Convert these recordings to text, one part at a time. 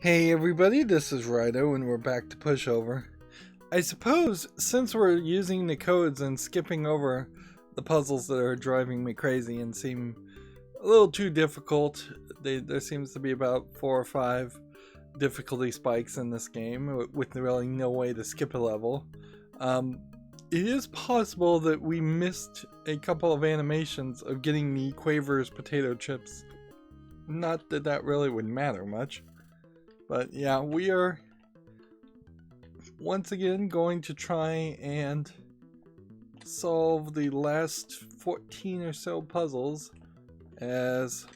Hey everybody, this is Rydo and we're back to Pushover. I suppose since we're using the codes and skipping over the puzzles that are driving me crazy and seem a little too difficult, there seems to be about 4 or 5 difficulty spikes in this game with really no way to skip a level. It is possible that we missed a couple of animations of getting the Quaver's potato chips. Not that that really would matter much. But yeah, we are once again going to try and solve the last 14 or so puzzles as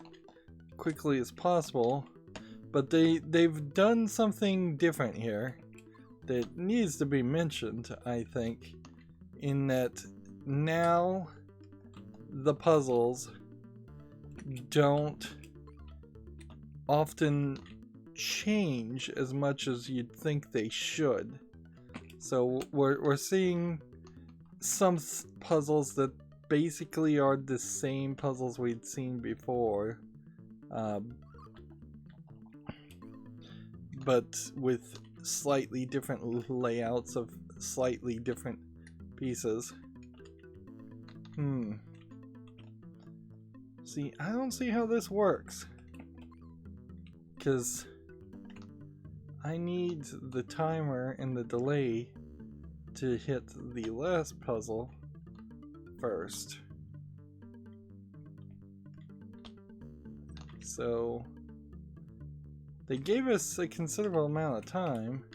quickly as possible. But they've done something different here that needs to be mentioned, I think, in that now the puzzles don't often change as much as you'd think they should. So we're seeing some puzzles that basically are the same puzzles we'd seen before, but with slightly different layouts of slightly different pieces. See, I don't see how this works, because I need the timer and the delay to hit the last puzzle first. So they gave us a considerable amount of time,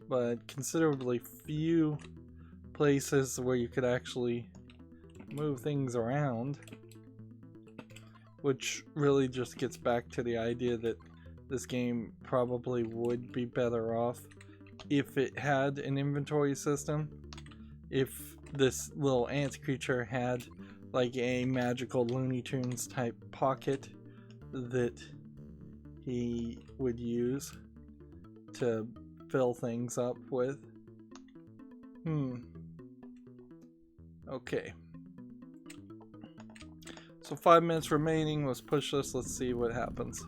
but considerably few places where you could actually move things around, which really just gets back to the idea that this game probably would be better off if it had an inventory system. If this little ant creature had like a magical Looney Tunes type pocket that he would use to fill things up with. Okay. So 5 minutes remaining. Let's push this. Let's see what happens.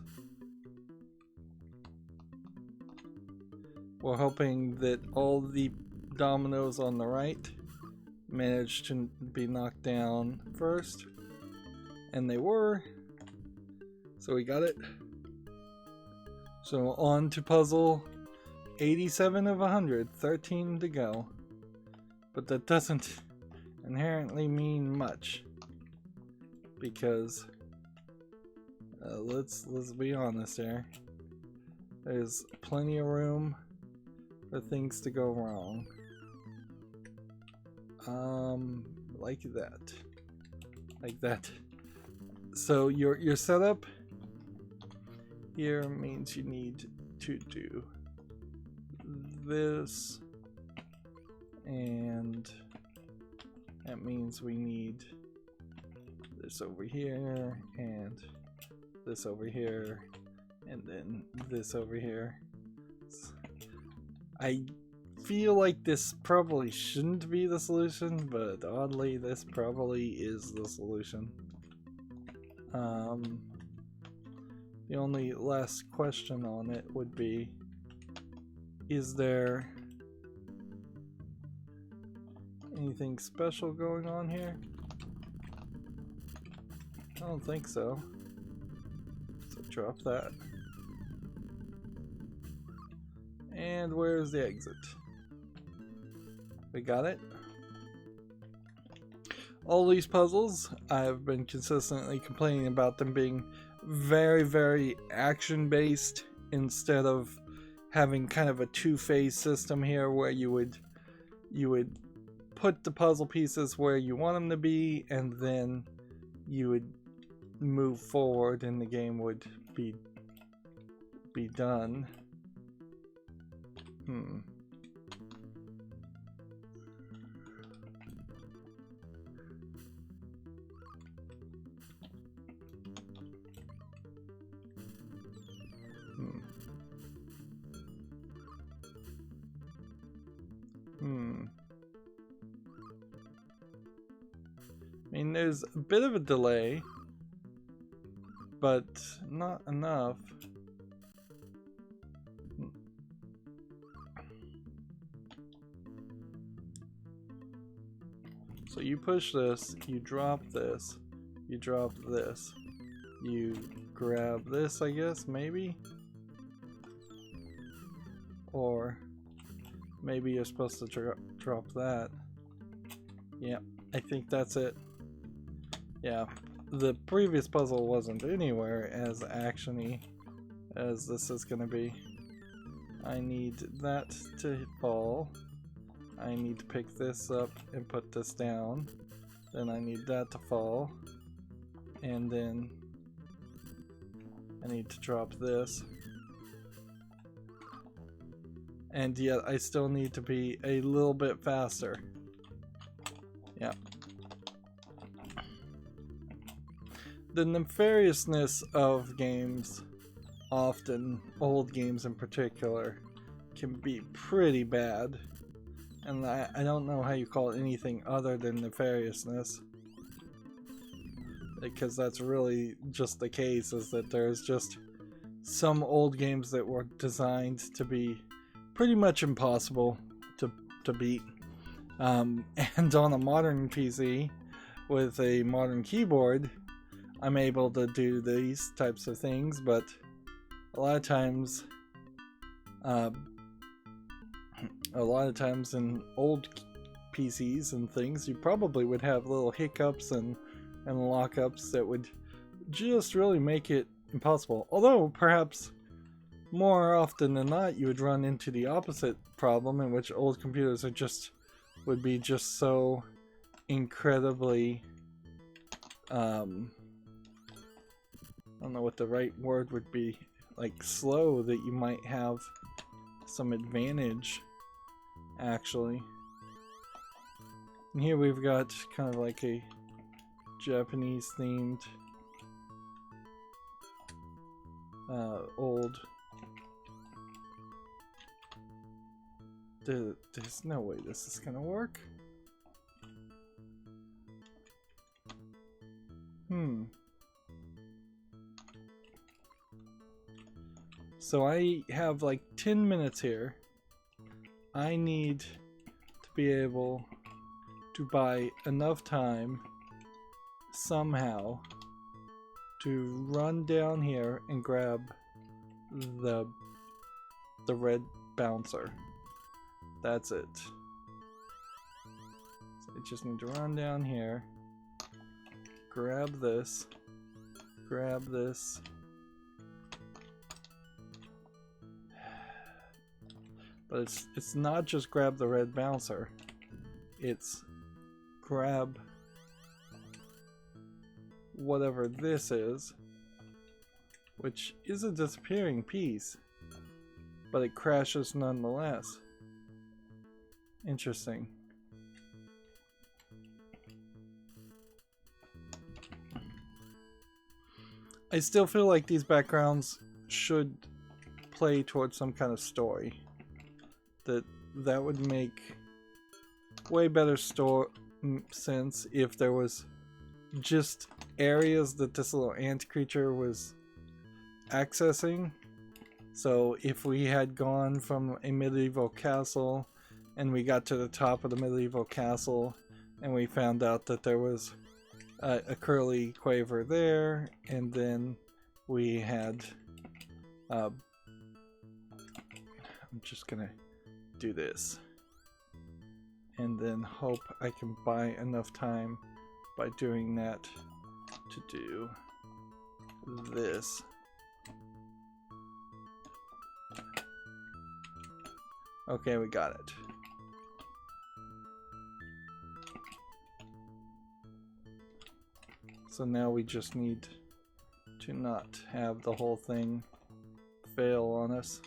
We're hoping that all the dominoes on the right manage to be knocked down first. And they were. So we got it. So on to puzzle 87 of 100. 13 to go. But that doesn't inherently mean much. Because let's be honest here. There's plenty of room for things to go wrong. Like that. So your setup here means you need to do this, and that means we need this over here, and this over here, and then this over here. I feel like this probably shouldn't be the solution, but oddly this probably is the solution. The only last question on it would be, is there anything special going on here? I don't think so. So drop that. And where's the exit? We got it. All these puzzles, I've been consistently complaining about them being very, very action-based instead of having kind of a two-phase system here where you would put the puzzle pieces where you want them to be, and then you would move forward and the game would be done. I mean, there's a bit of a delay, but not enough So you push this, you drop this, you drop this, you grab this, I guess, maybe? Or maybe you're supposed to drop that. Yeah, I think that's it. Yeah, the previous puzzle wasn't anywhere as actiony as this is gonna be. I need that to fall. I need to pick this up and put this down. Then I need that to fall. And then I need to drop this. And yet I still need to be a little bit faster. Yeah. The nefariousness of games, often old games in particular, can be pretty bad. And I don't know how you call it anything other than nefariousness. Because that's really just the case, is that there's just some old games that were designed to be pretty much impossible to beat. And on a modern PC with a modern keyboard, I'm able to do these types of things, but a lot of times in old PCs and things, you probably would have little hiccups and lockups that would just really make it impossible. Although perhaps more often than not you would run into the opposite problem, in which old computers would be just so incredibly I don't know what the right word would be, like slow, that you might have some advantage actually. And here we've got kind of like a Japanese themed old. There's no way this is gonna work. So I have like 10 minutes here. I need to be able to buy enough time somehow to run down here and grab the red bouncer. That's it. So I just need to run down here, grab this, but it's not just grab the red bouncer, it's grab whatever this is, which is a disappearing piece, but it crashes nonetheless. Interesting. I still feel like these backgrounds should play towards some kind of story. That would make way better sense if there was just areas that this little ant creature was accessing. So if we had gone from a medieval castle and we got to the top of the medieval castle and we found out that there was a curly quaver there, and then we had I'm just gonna do this and then hope I can buy enough time by doing that to do this. Okay, we got it. So now we just need to not have the whole thing fail on us.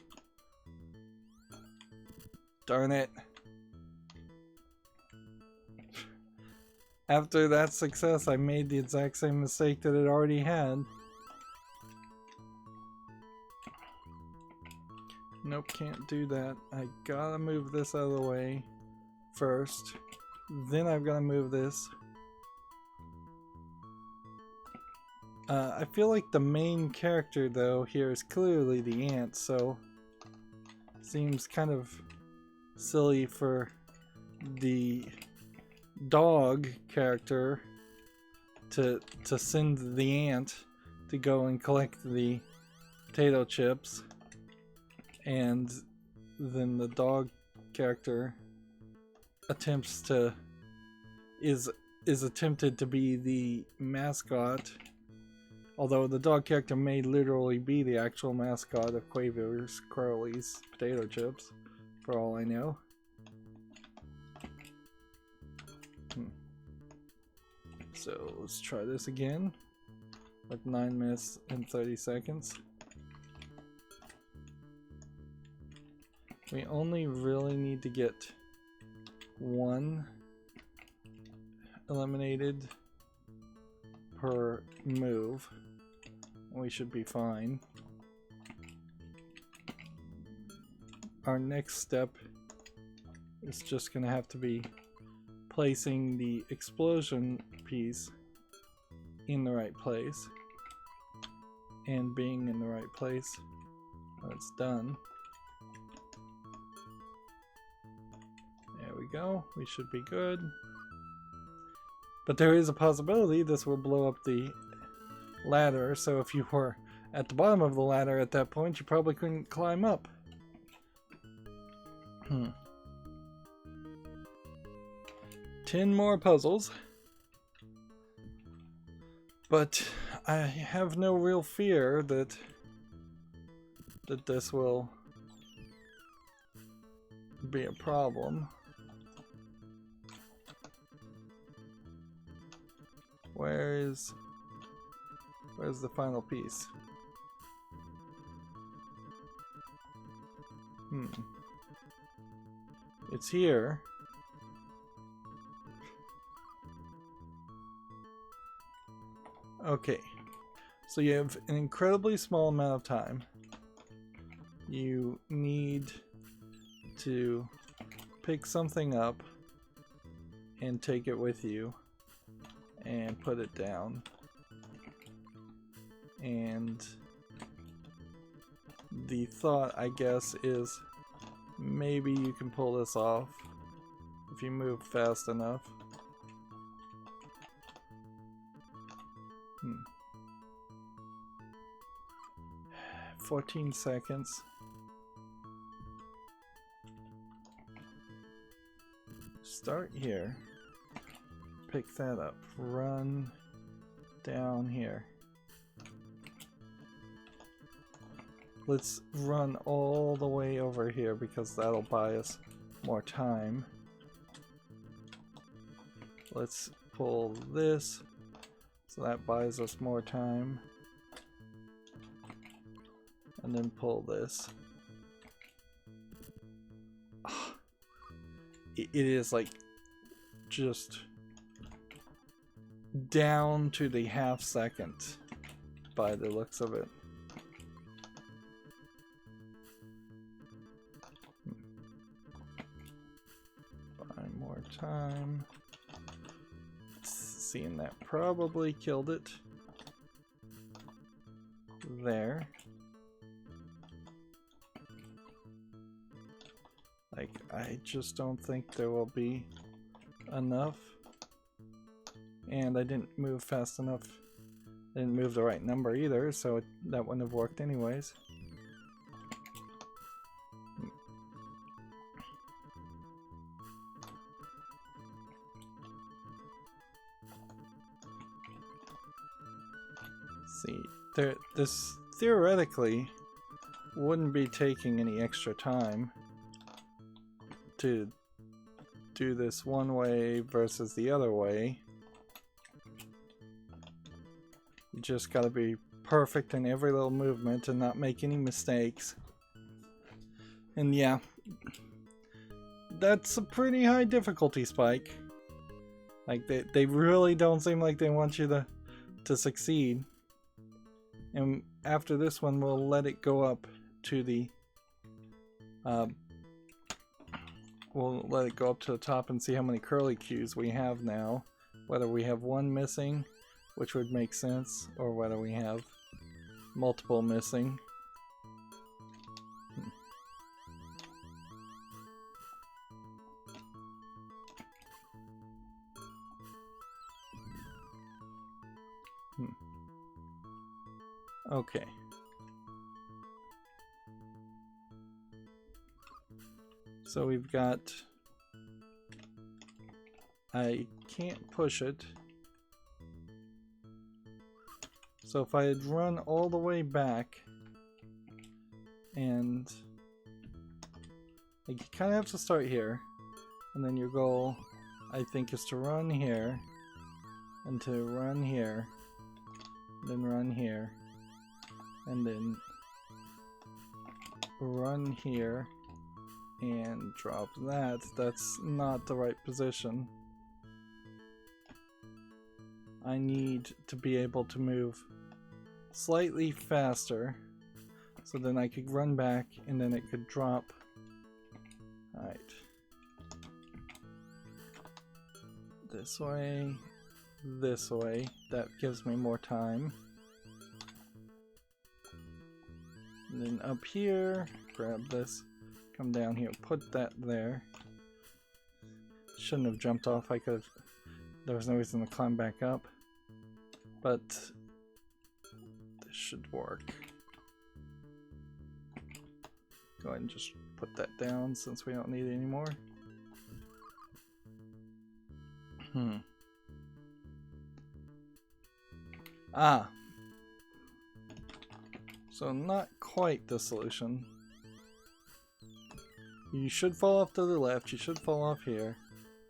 Darn it. After that success, I made the exact same mistake that it already had. Nope, can't do that. I gotta move this out of the way first. Then I've gotta move this. I feel like the main character though here is clearly the ant, so seems kind of silly for the dog character to send the ant to go and collect the potato chips, and then the dog character is attempted to be the mascot, although the dog character may literally be the actual mascot of Quaver's Crowley's potato chips, for all I know. So let's try this again with 9 minutes and 30 seconds. We only really need to get one eliminated per move. We should be fine. Our next step is just going to have to be placing the explosion piece in the right place and being in the right place when it's done. There we go. We should be good. But there is a possibility this will blow up the ladder, so if you were at the bottom of the ladder at that point, you probably couldn't climb up. 10 more puzzles. But I have no real fear that this will be a problem. Where's the final piece? It's here. Okay, so you have an incredibly small amount of time. You need to pick something up and take it with you and put it down. And the thought, I guess, is maybe you can pull this off if you move fast enough. 14 seconds. Start here. Pick that up. Run down here. Let's run all the way over here because that'll buy us more time. Let's pull this so that buys us more time. And then pull this. It is like just down to the half second by the looks of it. Buy more time. Seeing that probably killed it. There. Like, I just don't think there will be enough. And I didn't move fast enough. I didn't move the right number either, so that wouldn't have worked anyways. See, this theoretically wouldn't be taking any extra time to do this one way versus the other way. You just gotta be perfect in every little movement and not make any mistakes. And yeah, that's a pretty high difficulty spike. Like, they really don't seem like they want you to succeed. And after this one, we'll let it go up to the we'll let it go up to the top and see how many curly cues we have now. Whether we have one missing, which would make sense, or whether we have multiple missing. Okay. So we've got... I can't push it. So if I had run all the way back, and like, you kind of have to start here, and then your goal, I think, is to run here, and to run here, then run here, and then run here, and drop that. That's not the right position. I need to be able to move slightly faster, so then I could run back and then it could drop. Alright. This way, this way. That gives me more time. And then up here, grab this, come down here, put that there. Shouldn't have jumped off, I could have, there was no reason to climb back up. But this should work. Go ahead and just put that down since we don't need it anymore. Ah. So not quite the solution. You should fall off to the left, you should fall off here.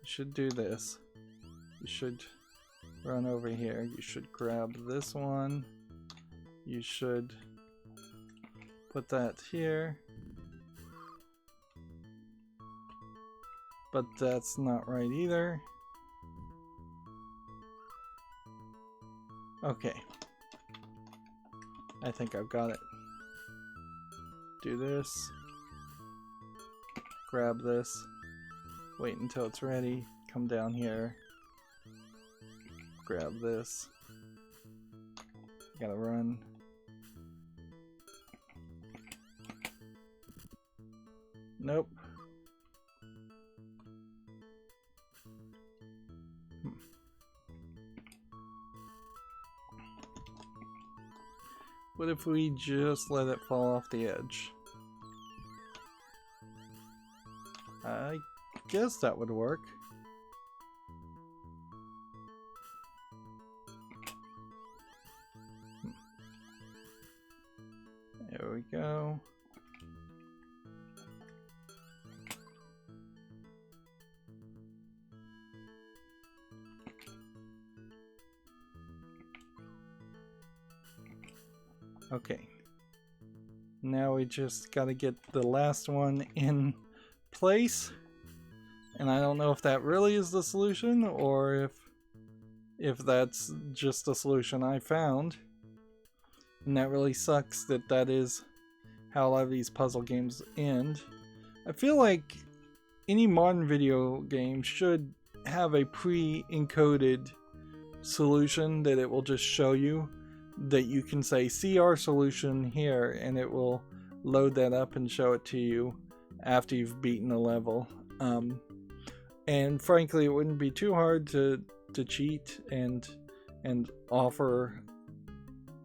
You should do this. You should run over here. You should grab this one. You should put that here. But that's not right either. Okay. I think I've got it. Do this. Grab this. Wait until it's ready. Come down here. Grab this. Gotta run. Nope. What if we just let it fall off the edge? I guess that would work. There we go. Okay. Now we just gotta get the last one in place. And I don't know if that really is the solution or if that's just the solution I found. And that really sucks that that is how a lot of these puzzle games end. I feel like any modern video game should have a pre-encoded solution that it will just show you, that you can say, see our solution here, and it will load that up and show it to you after you've beaten a level. And frankly, it wouldn't be too hard to cheat and offer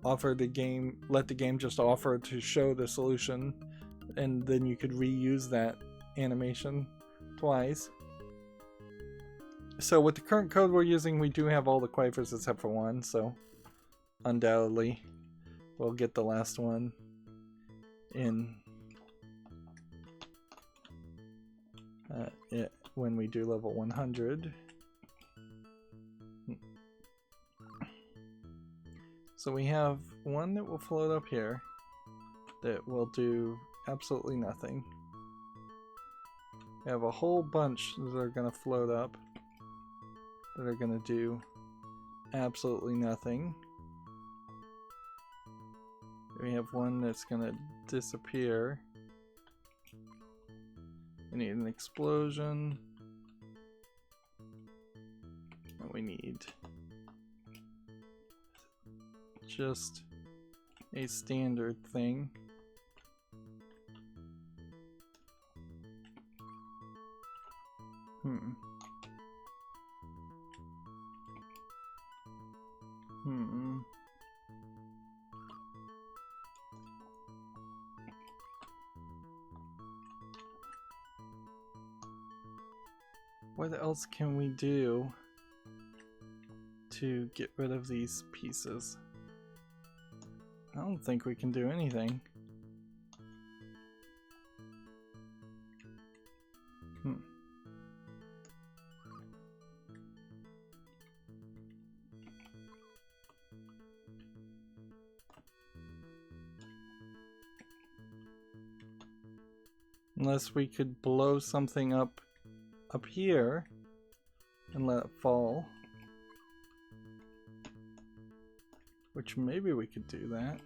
the game, let the game just offer to show the solution, and then you could reuse that animation twice. So with the current code we're using, we do have all the quavers except for one, so undoubtedly we'll get the last one in when we do level 100. So we have one that will float up here that will do absolutely nothing. We have a whole bunch that are going to float up that are going to do absolutely nothing. We have one that's going to disappear. We need an explosion. And we need just a standard thing. what else can we do to get rid of these pieces? I don't think we can do anything. Unless we could blow something up here and let it fall. Which maybe we could do that.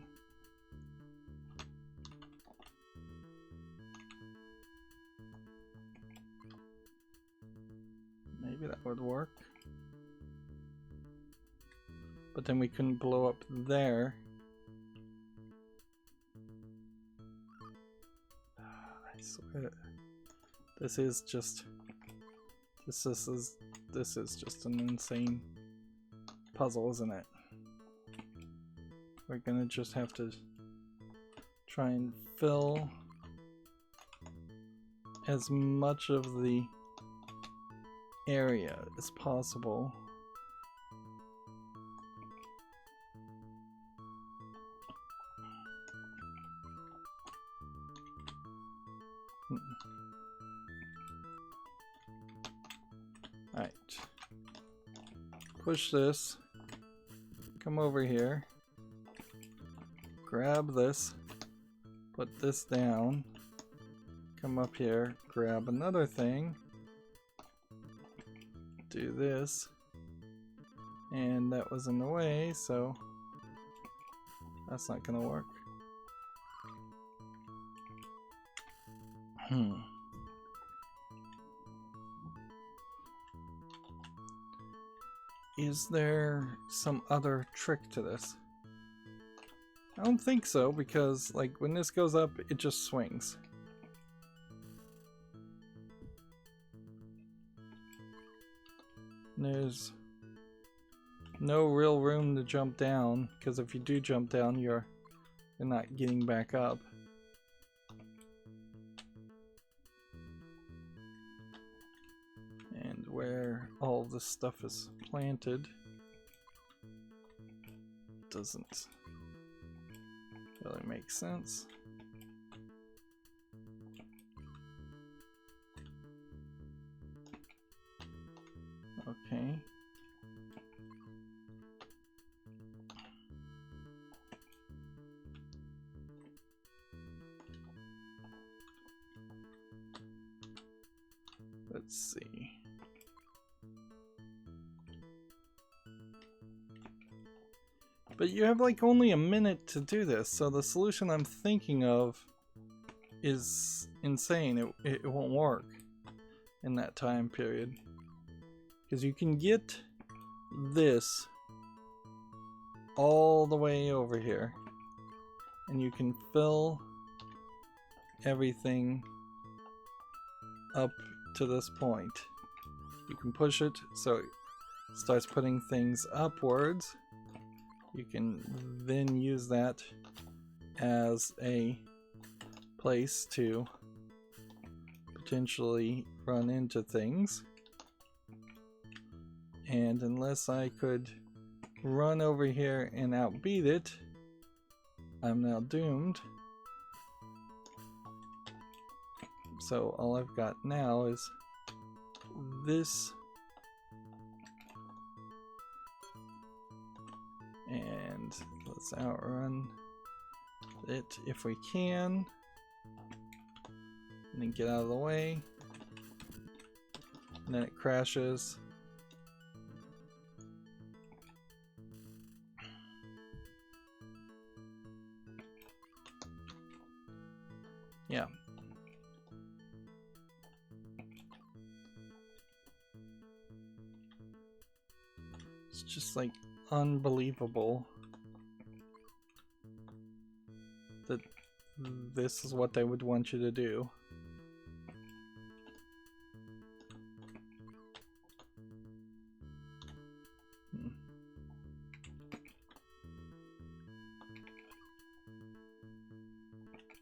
Maybe that would work. But then we couldn't blow up there. I swear, this is just an insane puzzle, isn't it? We're gonna just have to try and fill as much of the area as possible. Alright. Push this. Come over here. Grab this. Put this down. Come up here. Grab another thing. Do this. And that was in the way, so that's not gonna work. Is there some other trick to this? I don't think so, because like when this goes up, it just swings. There's no real room to jump down, because if you do jump down, you're not getting back up. And where all this stuff is planted doesn't really make sense. Okay. Let's see. But you have like only a minute to do this, so the solution I'm thinking of is insane. It won't work in that time period. Because you can get this all the way over here, and you can fill everything up to this point. You can push it so it starts putting things upwards. You can then use that as a place to potentially run into things. And unless I could run over here and outbeat it, I'm now doomed. So all I've got now is this. And let's outrun it if we can. And then get out of the way. And then it crashes. Yeah. It's just like unbelievable that this is what they would want you to do.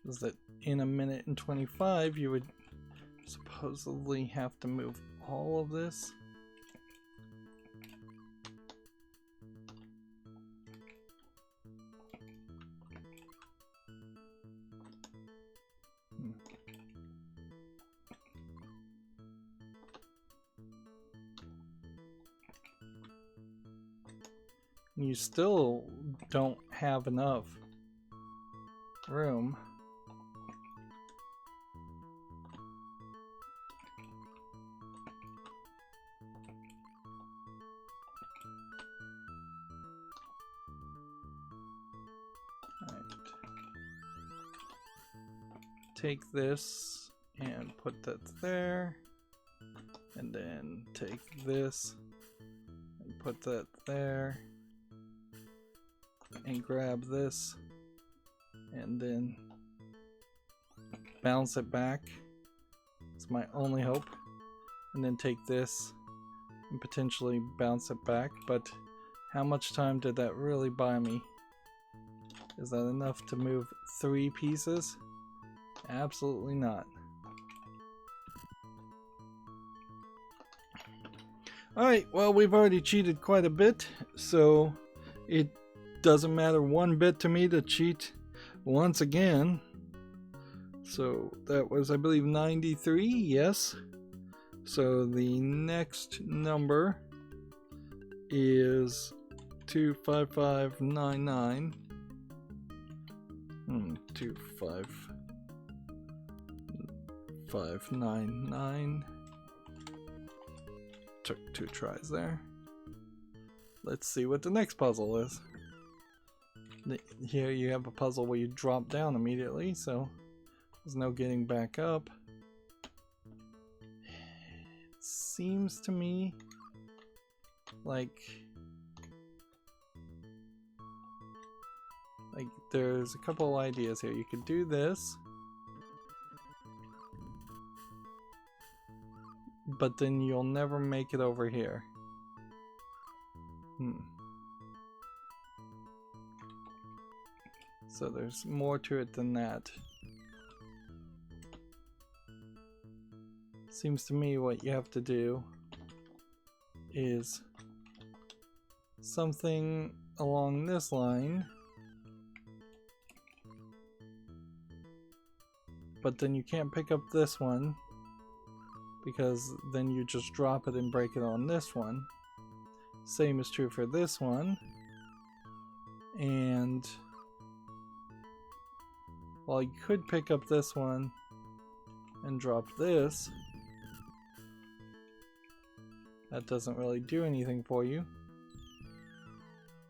Is that in a minute and 25 you would supposedly have to move all of this. You still don't have enough room. Take this and put that there, and then take this and put that there, and grab this and then bounce it back. It's my only hope. And then take this and potentially bounce it back, but how much time did that really buy me? Is that enough to move 3 pieces? Absolutely not. Alright, well, we've already cheated quite a bit, so it doesn't matter one bit to me to cheat once again. So that was, I believe, 93, yes. So the next number is 25599. 25599. Took 2 tries there. Let's see what the next puzzle is. Here you have a puzzle where you drop down immediately, so there's no getting back up. It seems to me like there's a couple ideas here. You could do this, but then you'll never make it over here. So there's more to it than that. Seems to me what you have to do is something along this line, but then you can't pick up this one because then you just drop it and break it on this one. Same is true for this one. And while you could pick up this one and drop this, that doesn't really do anything for you.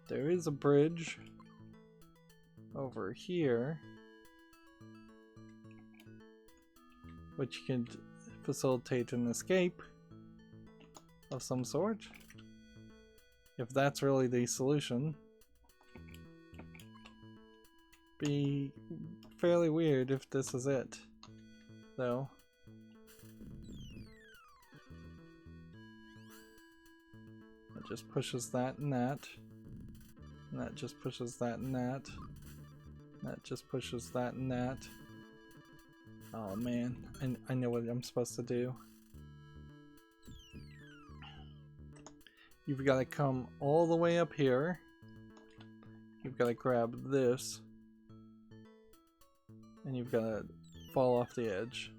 There is a bridge over here which can facilitate an escape of some sort, if that's really the solution. Be fairly weird if this is it, though. It just pushes that and that. And that just pushes that and that. And that just pushes that and that. Oh man, I know what I'm supposed to do. You've got to come all the way up here. You've got to grab this. And you've got to fall off the edge.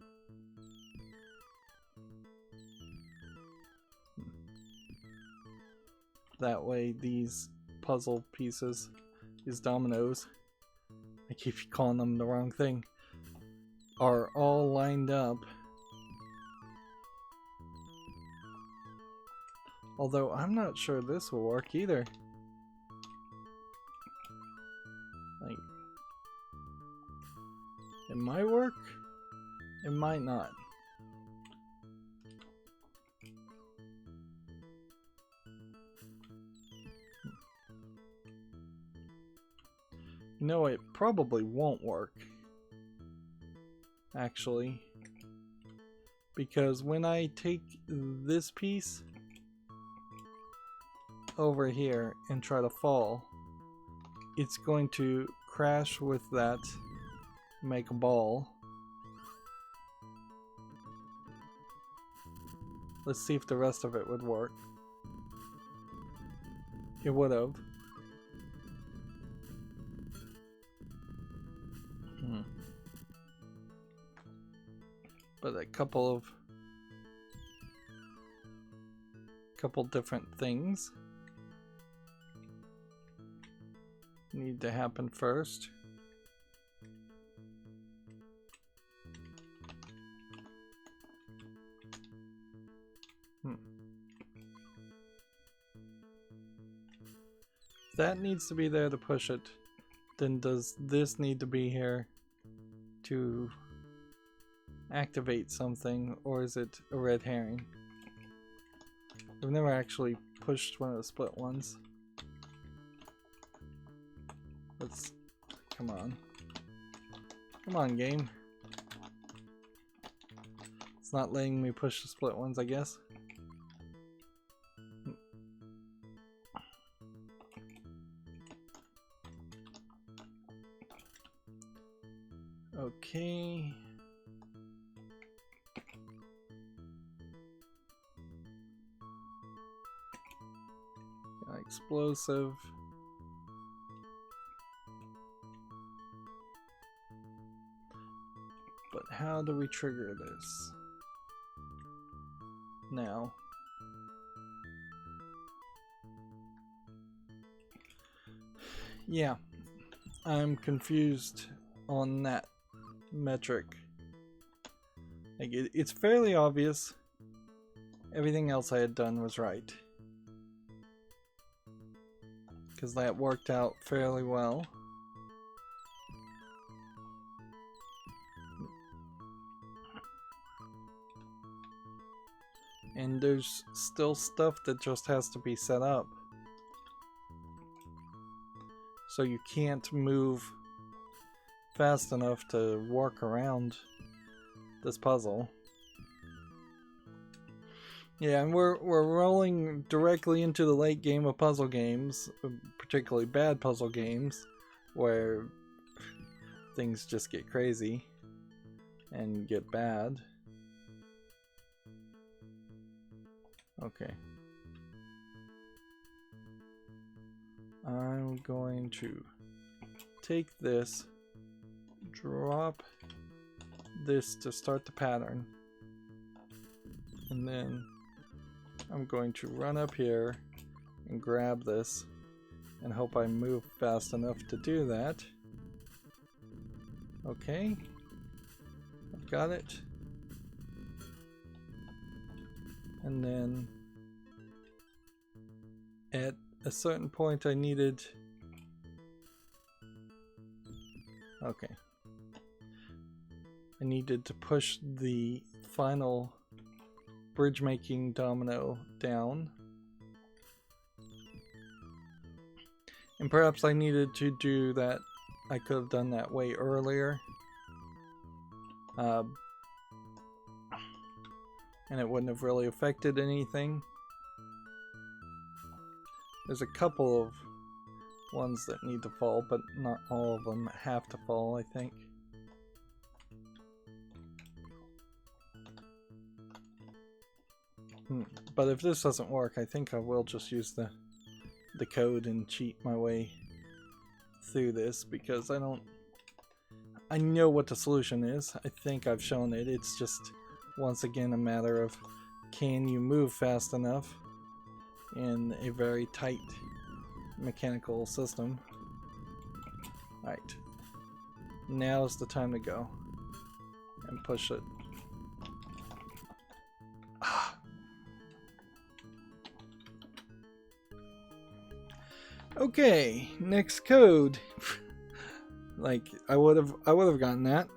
That way these puzzle pieces, these dominoes, I keep calling them the wrong thing, are all lined up. Although I'm not sure this will work either. Like, it might work, it might not. No, it probably won't work, actually, because when I take this piece over here and try to fall, it's going to crash with that, make a ball, Let's see if the rest of it would work. It would have. But a couple different things need to happen first. That needs to be there to push it. Then does this need to be here to activate something, or is it a red herring? I've never actually pushed one of the split ones. Let's... come on. Come on, game. It's not letting me push the split ones, I guess. Okay. Explosive. But how do we trigger this? Now. Yeah, I'm confused on that metric. Like it's fairly obvious. Everything else I had done was right, because that worked out fairly well. And there's still stuff that just has to be set up. So you can't move fast enough to work around this puzzle. Yeah, and we're rolling directly into the late game of puzzle games, particularly bad puzzle games, where things just get crazy and get bad. Okay. I'm going to take this, drop this to start the pattern, and then I'm going to run up here and grab this and hope I move fast enough to do that. Okay, I've got it. And then at a certain point I needed... okay. I needed to push the final bridge making domino down. And perhaps I needed to do that. I could have done that way earlier. And it wouldn't have really affected anything. There's a couple of ones that need to fall, but not all of them have to fall, I think. But if this doesn't work, I think I will just use the code and cheat my way through this, because I know what the solution is. I think I've shown it. It's just once again a matter of, can you move fast enough in a very tight mechanical system. Alright, now's the time to go and push it. Okay, next code. Like I would have gotten that.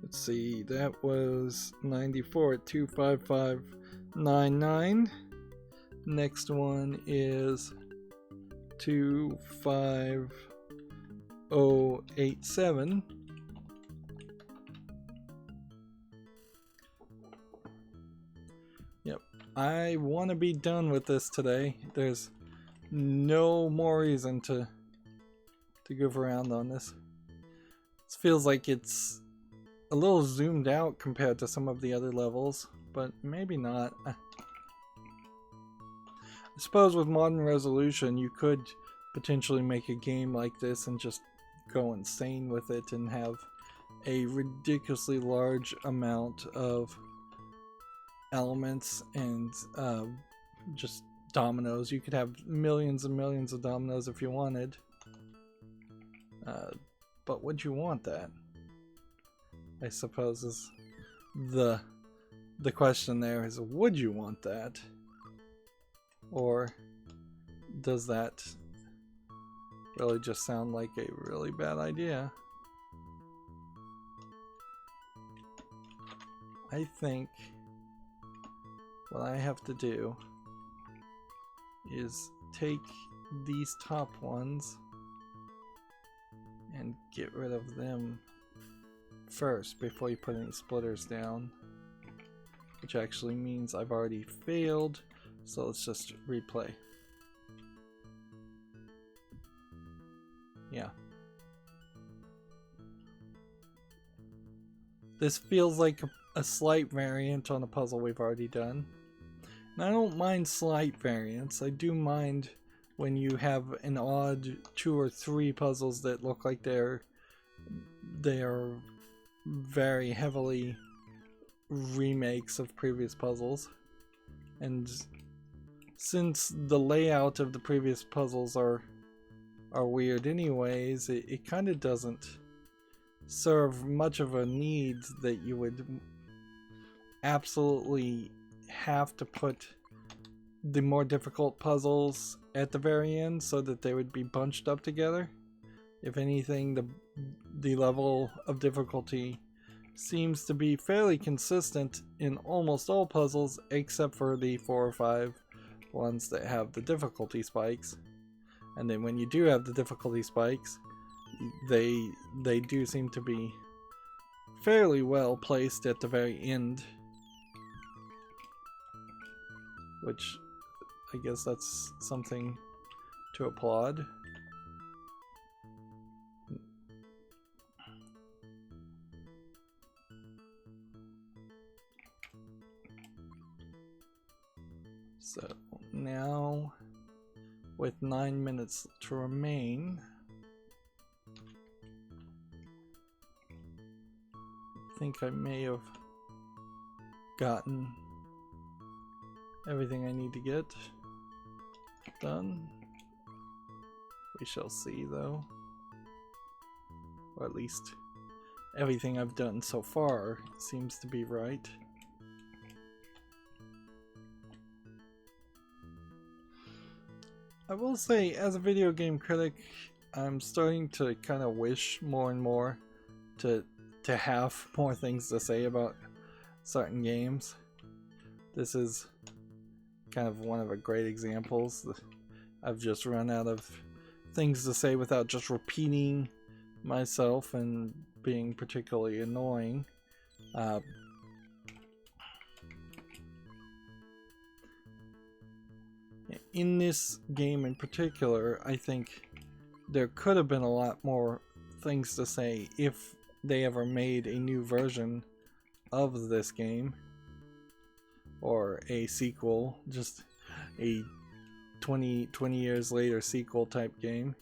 Let's see, that was 94 at 25599. Next one is 25087. Yep, I want to be done with this today. There's no more reason to goof around on this. This feels like it's a little zoomed out compared to some of the other levels. but maybe not. I suppose with modern resolution you could potentially make a game like this and just go insane with it and have a ridiculously large amount of elements and just dominoes. You could have millions and millions of dominoes if you wanted. But would you want that? I suppose is the question there is, would you want that? Or does that really just sound like a really bad idea? I think what I have to do is take these top ones and get rid of them first before you put any splitters down, which actually means I've already failed, so let's just replay. Yeah. This feels like a slight variant on a puzzle we've already done. And I don't mind slight variants. I do mind when you have an odd 2 or 3 puzzles that look like they are very heavily remakes of previous puzzles. And since the layout of the previous puzzles are weird anyways, it kind of doesn't serve much of a need that you would absolutely have to put the more difficult puzzles at the very end so that they would be bunched up together. If anything, the level of difficulty seems to be fairly consistent in almost all puzzles except for the 4 or 5 ones that have the difficulty spikes. And then when you do have the difficulty spikes, they do seem to be fairly well placed at the very end, which I guess that's something to applaud. So now, with 9 minutes to remain, I think I may have gotten everything I need to get done. We shall see though. Or at least everything I've done so far seems to be right. I will say, as a video game critic, I'm starting to kind of wish more and more to have more things to say about certain games. This is kind of one of the great examples. I've just run out of things to say without just repeating myself and being particularly annoying. In this game in particular, I think there could have been a lot more things to say if they ever made a new version of this game, or a sequel, just a 20 years later sequel type game.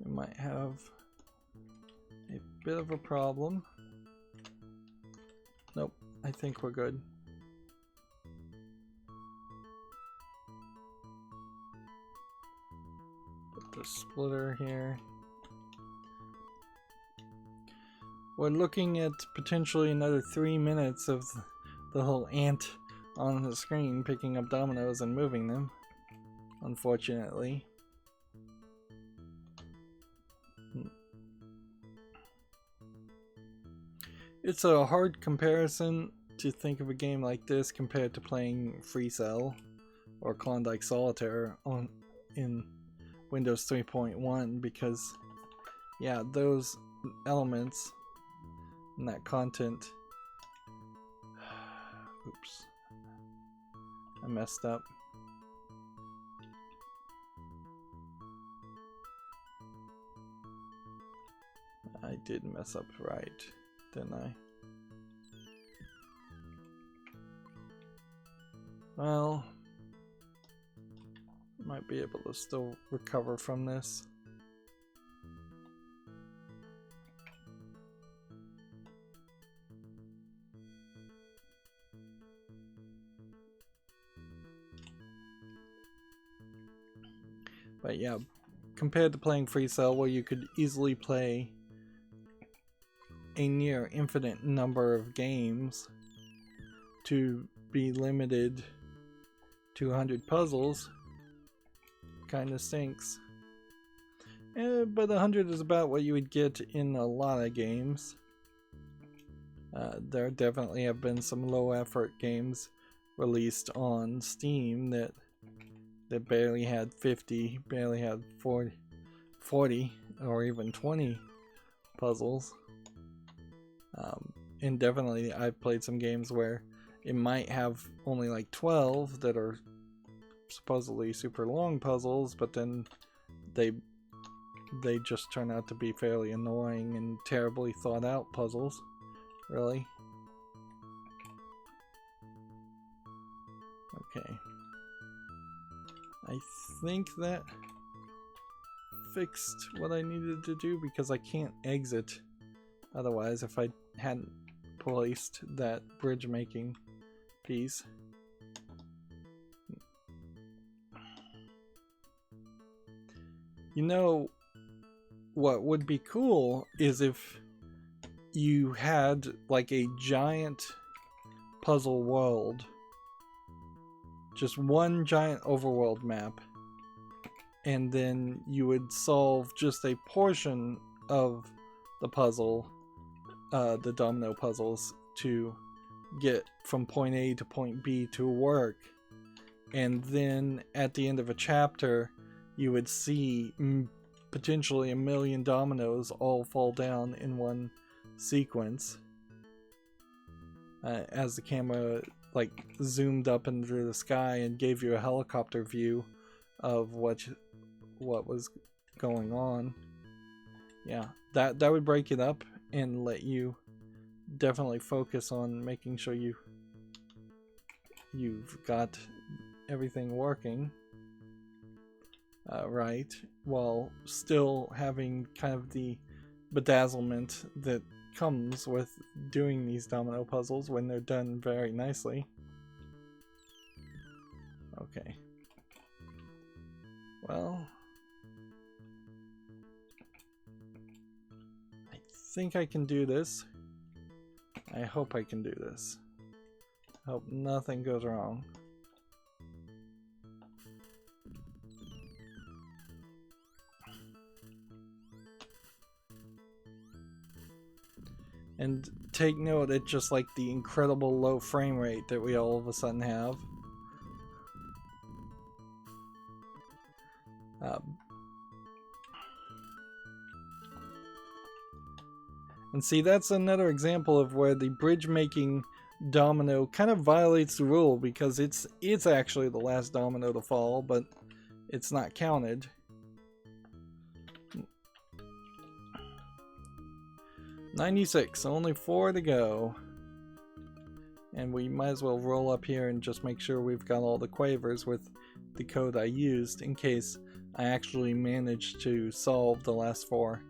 We might have a bit of a problem. Nope, I think we're good. Put the splitter here. We're looking at potentially another 3 minutes of the whole ant on the screen picking up dominoes and moving them, unfortunately. It's a hard comparison to think of a game like this compared to playing Free Cell or Klondike Solitaire in Windows 3.1, because yeah, those elements and that content, oops, I messed up. I did mess up right, didn't I? Well, might be able to still recover from this. But yeah, compared to playing Free Cell, where you could easily play a near infinite number of games, to be limited to 100 puzzles kind of stinks. But 100 is about what you would get in a lot of games. There definitely have been some low effort games released on Steam that barely had 50, barely had 40 or even 20 puzzles. And definitely I've played some games where it might have only like 12 that are supposedly super long puzzles, but then they just turn out to be fairly annoying and terribly thought out puzzles. Really? Okay. I think that fixed what I needed to do, because I can't exit otherwise if I hadn't placed that bridge making piece. You know what would be cool is if you had like a giant puzzle world, just one giant overworld map, and then you would solve just a portion of the puzzle, the domino puzzles, to get from point A to point B to work, and then at the end of a chapter you would see potentially 1 million dominoes all fall down in one sequence, as the camera like zoomed up into the sky and gave you a helicopter view of what was going on. Yeah, that would break it up and let you definitely focus on making sure you've got everything working right, while still having kind of the bedazzlement that comes with doing these domino puzzles when they're done very nicely. Okay. Well, I think I can do this. I hope I can do this. I hope nothing goes wrong. And take note at just like the incredible low frame rate that we all of a sudden have. And see, that's another example of where the bridge making domino kind of violates the rule, because it's actually the last domino to fall, but it's not counted. $96, only 4 to go. And we might as well roll up here and just make sure we've got all the quavers with the code I used, in case I actually managed to solve the last 4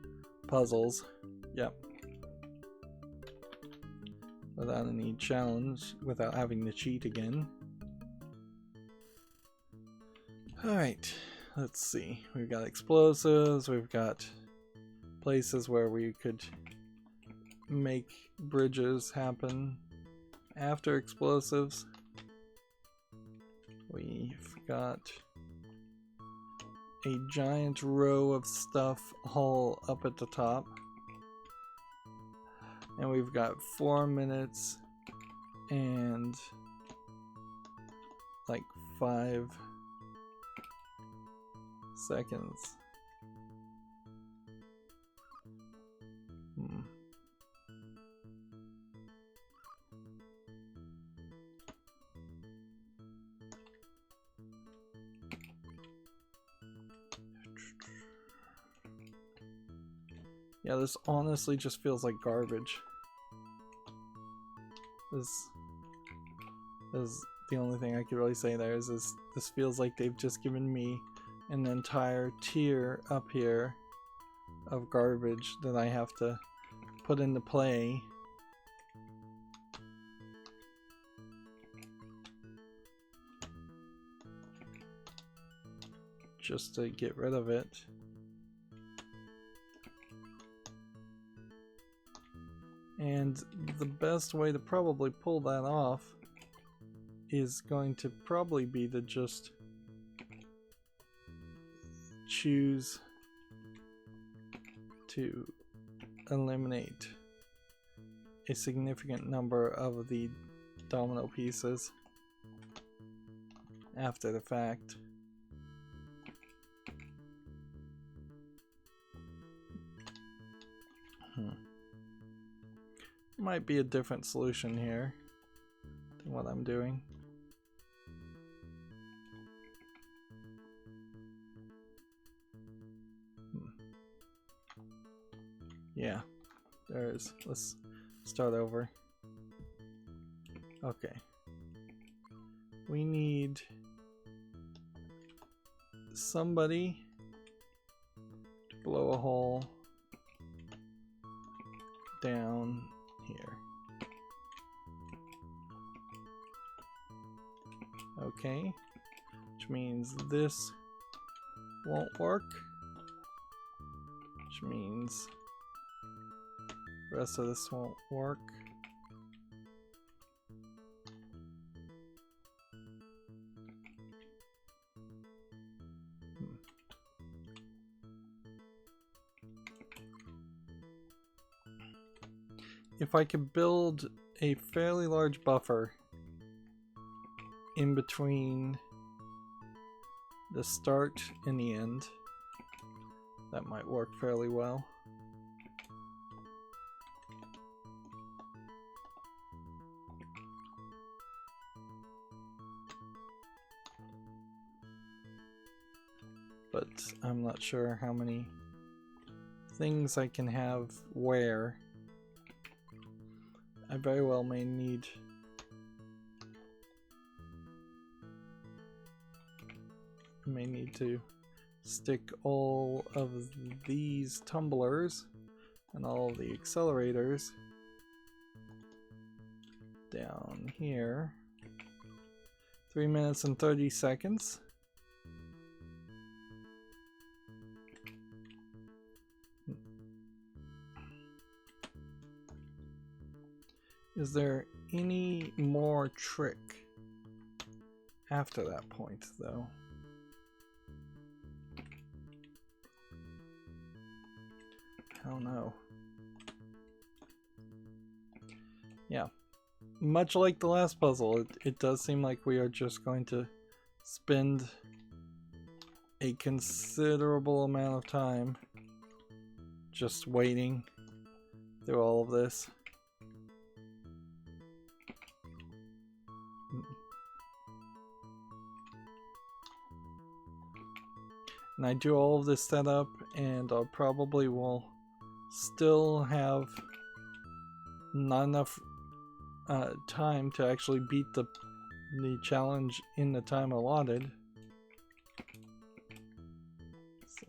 puzzles. Yep. Without any challenge, without having to cheat again. Alright, let's see. We've got explosives, we've got places where we could make bridges happen after explosives. We've got a giant row of stuff all up at the top. And we've got 4 minutes and like 5 seconds. Yeah, this honestly just feels like garbage. This is the only thing I could really say there is this feels like they've just given me an entire tier up here of garbage that I have to put into play. Just to get rid of it. And the best way to probably pull that off is going to probably be to just choose to eliminate a significant number of the domino pieces after the fact. Might be a different solution here than what I'm doing. Yeah, there is. Let's start over. Okay. We need somebody to blow a hole down here. Okay, which means this won't work, which means the rest of this won't work. If I could build a fairly large buffer in between the start and the end, that might work fairly well. But I'm not sure how many things I can have where. I very well may need to stick all of these tumblers and all of the accelerators down here. 3 minutes and 30 seconds. Is there any more trick after that point, though? I don't know. Yeah. Much like the last puzzle, it does seem like we are just going to spend a considerable amount of time just waiting through all of this. And I do all of this setup, and I probably will still have not enough time to actually beat the challenge in the time allotted. So.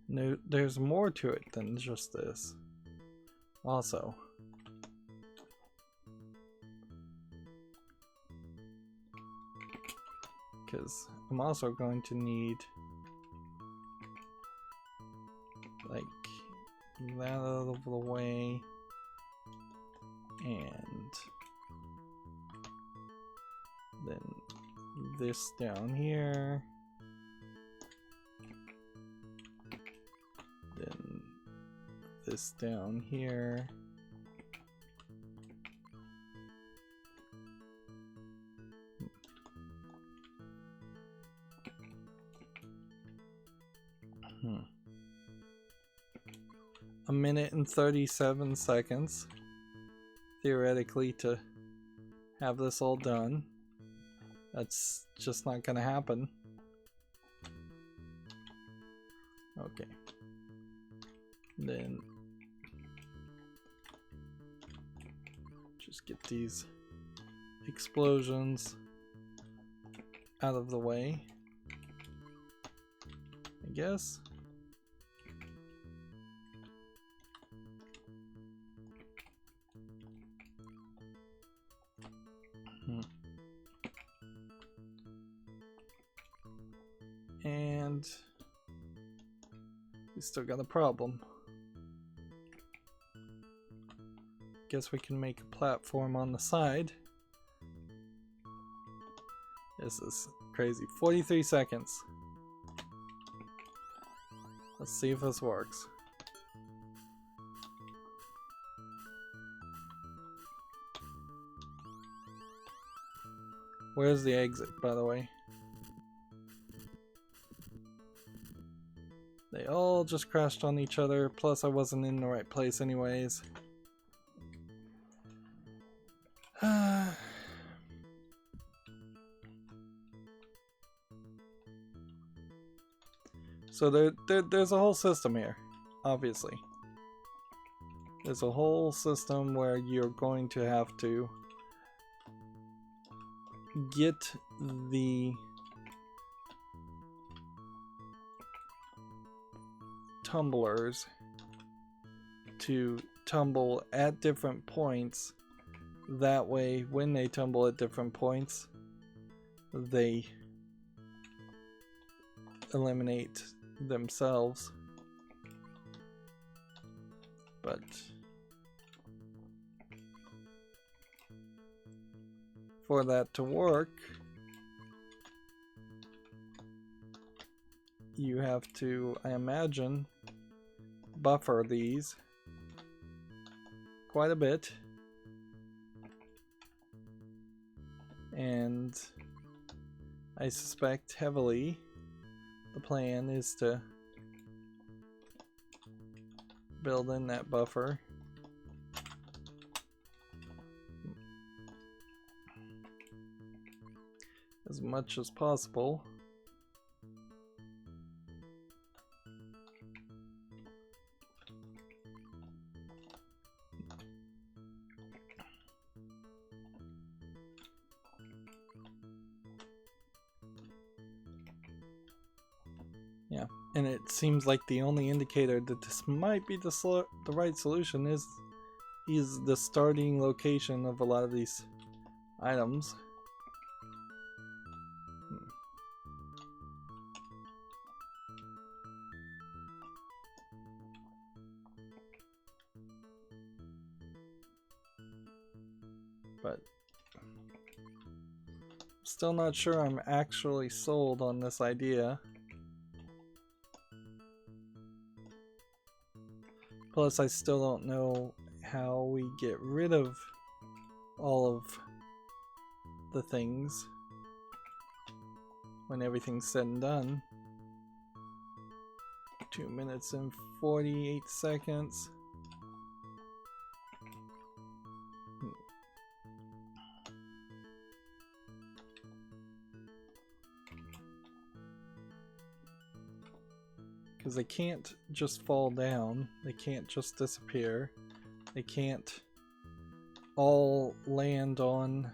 No, there's more to it than just this. Also. Because I'm also going to need like that out of the way and then this down here, then this down here. A minute and 37 seconds, theoretically, to have this all done. That's just not gonna happen. Okay. Then just get these explosions out of the way, I guess. And we still got a problem. Guess we can make a platform on the side. This is crazy. 43 seconds. Let's see if this works. Where's the exit, by the way? They all just crashed on each other, plus I wasn't in the right place anyways. So there's a whole system here, obviously. There's a whole system where you're going to have to get the tumblers to tumble at different points. That way, when they tumble at different points, they eliminate themselves. But for that to work, you have to, I imagine, buffer these quite a bit. And I suspect heavily the plan is to build in that buffer. As much as possible. Yeah, and it seems like the only indicator that this might be the right solution is the starting location of a lot of these items. But still not sure I'm actually sold on this idea. Plus, I still don't know how we get rid of all of the things when everything's said and done. 2 minutes and 48 seconds. Because they can't just fall down, they can't just disappear, they can't all land on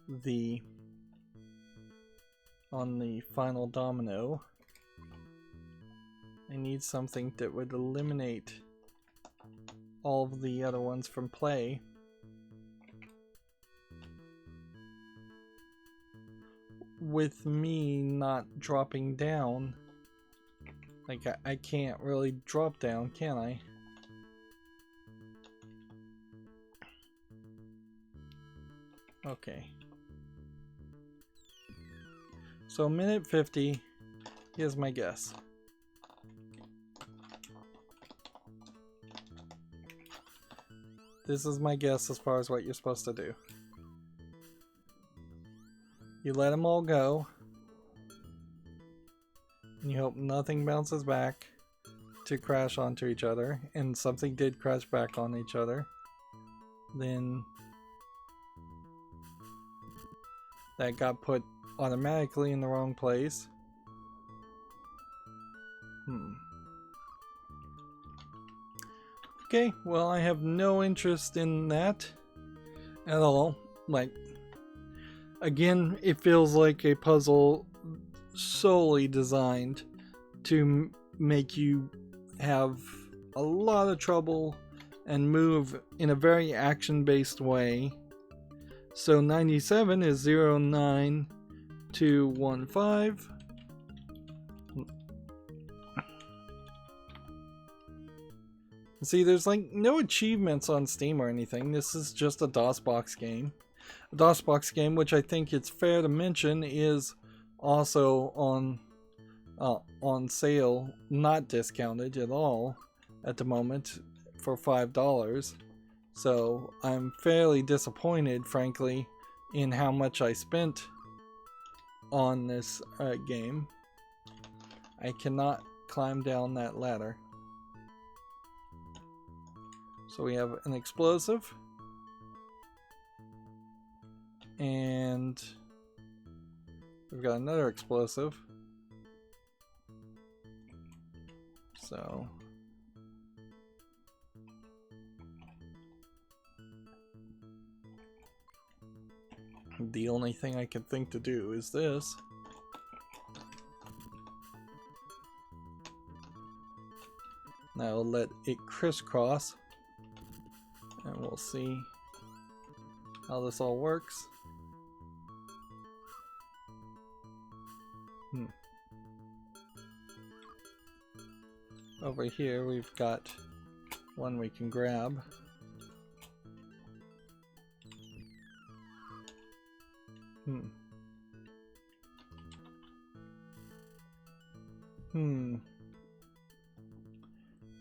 the final domino. I need something that would eliminate all of the other ones from play. With me not dropping down. Like, I can't really drop down, can I? Okay. So, minute 50 is my guess. This is my guess as far as what you're supposed to do. You let them all go. And you hope nothing bounces back to crash onto each other, and something did crash back on each other. Then that got put automatically in the wrong place. Okay, well, I have no interest in that at all. Like, again, it feels like a puzzle solely designed to make you have a lot of trouble and move in a very action-based way. So 97 is 09215. See, there's like no achievements on Steam or anything. This is just a DOSBox game. A DOSBox game, which I think it's fair to mention, is also on sale, not discounted at all at the moment, for $5. So I'm fairly disappointed, frankly, in how much I spent on this game. I cannot climb down that ladder. So we have an explosive, and we've got another explosive. So the only thing I can think to do is this. Now I'll let it crisscross, and we'll see how this all works. Over here we've got one we can grab.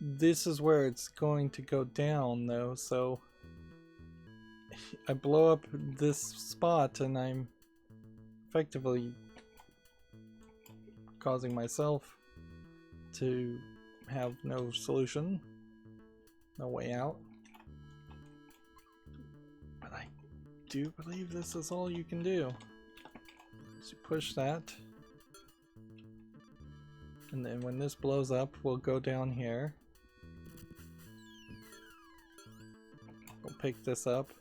This is where it's going to go down though, so I blow up this spot and I'm effectively causing myself to have no solution, no way out. But I do believe this is all you can do. So push that, and then when this blows up, we'll go down here. We'll pick this up.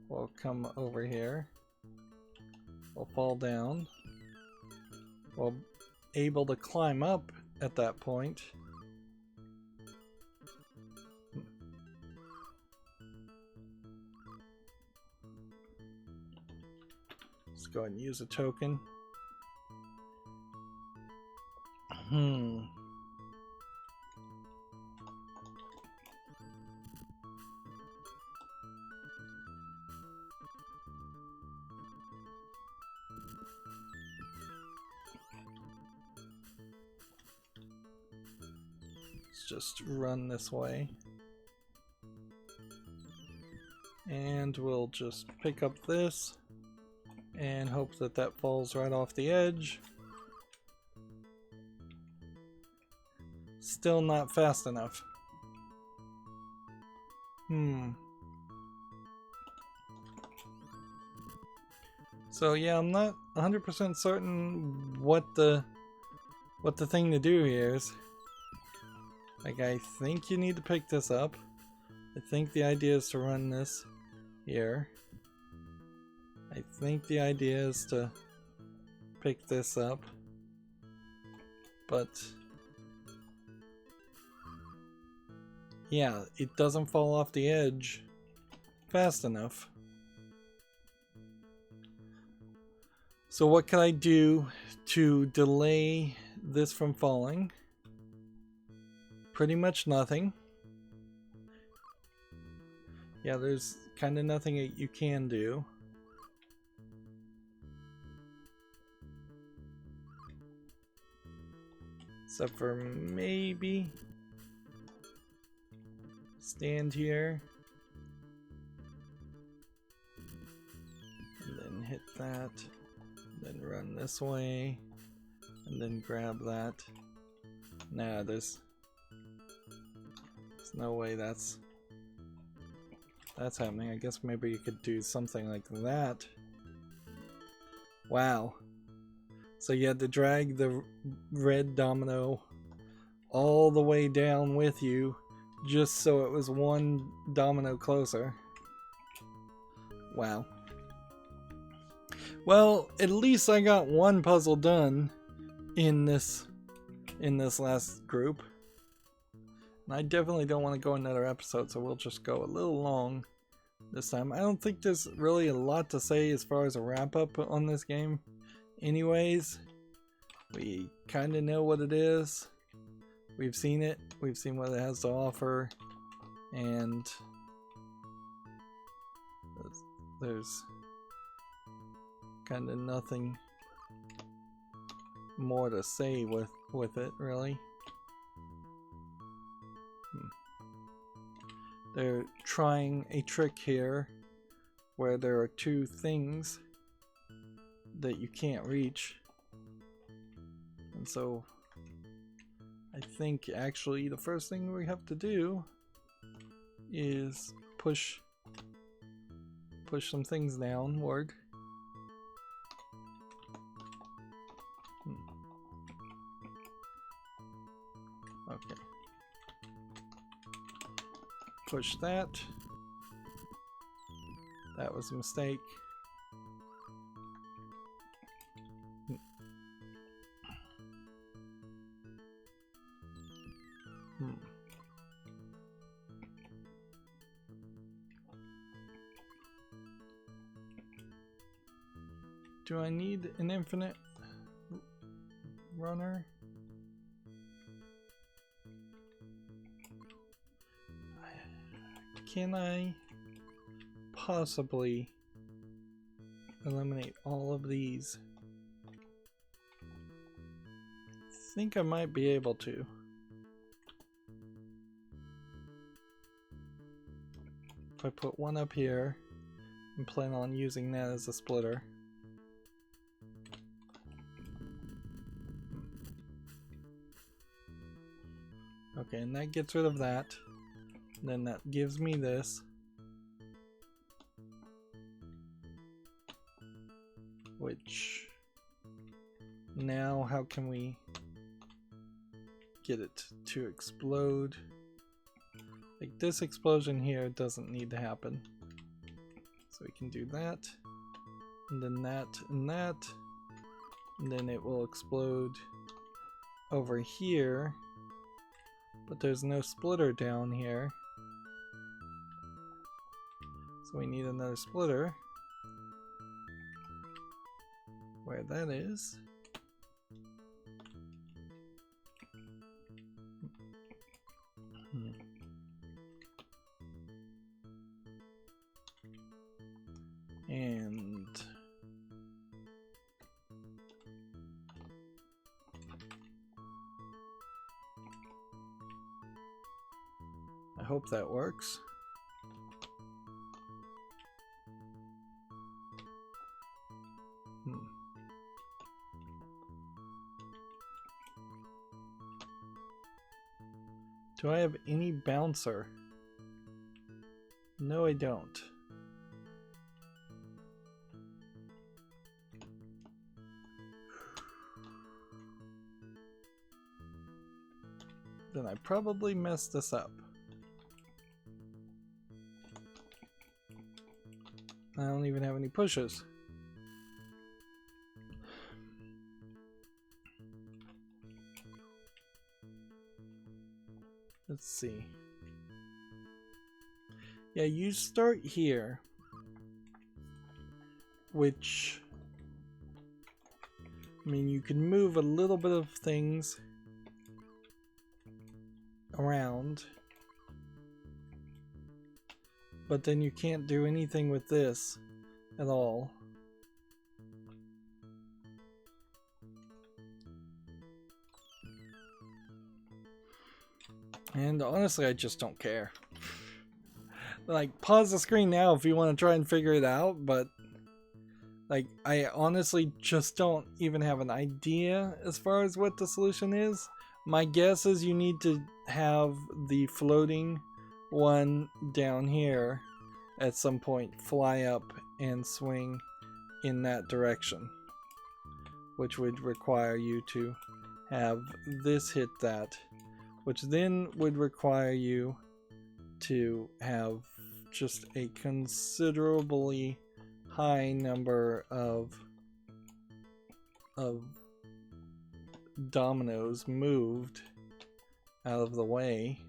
We'll come over here. We'll fall down. We'll be able to climb up at that point. Let's go ahead and use a token. Just run this way, and we'll just pick up this and hope that that falls right off the edge. Still not fast enough. So yeah, I'm not 100% certain what the thing to do here is. Like, I think you need to pick this up. I think the idea is to run this here. I think the idea is to pick this up. But yeah, it doesn't fall off the edge fast enough. So what can I do to delay this from falling? Pretty much nothing. Yeah, there's kind of nothing that you can do. Except for maybe stand here and then hit that, then run this way and then grab that. Nah, there's no way that's happening. I guess maybe you could do something like that. Wow. So you had to drag the red domino all the way down with you just so it was one domino closer. Wow. Well, at least I got one puzzle done in this last group. And I definitely don't want to go another episode, so we'll just go a little long this time. I don't think there's really a lot to say as far as a wrap up on this game. Anyways, we kind of know what it is. We've seen it. We've seen what it has to offer. And there's kind of nothing more to say with it, really. They're trying a trick here where there are two things that you can't reach. And so I think actually the first thing we have to do is push some things downward. Okay. Push that. That was a mistake. Do I need an infinite runner? Can I possibly eliminate all of these? I think I might be able to. If I put one up here and plan on using that as a splitter. Okay, and that gets rid of that. Then that gives me this. Which now how can we get it to explode? Like this explosion here doesn't need to happen. So we can do that. And then that and that. And then it will explode over here. But there's no splitter down here. So we need another splitter. Where that is. And I hope that works. Do I have any bouncer? No, I don't. Then I probably messed this up. I don't even have any pushes. Let's see. Yeah, you start here, which, I mean, you can move a little bit of things around, but then you can't do anything with this at all. And honestly, I just don't care. Like, pause the screen now if you want to try and figure it out, but like, I honestly just don't even have an idea as far as what the solution is. My guess is you need to have the floating one down here at some point fly up and swing in that direction, which would require you to have this hit that, which then would require you to have just a considerably high number of dominoes moved out of the way.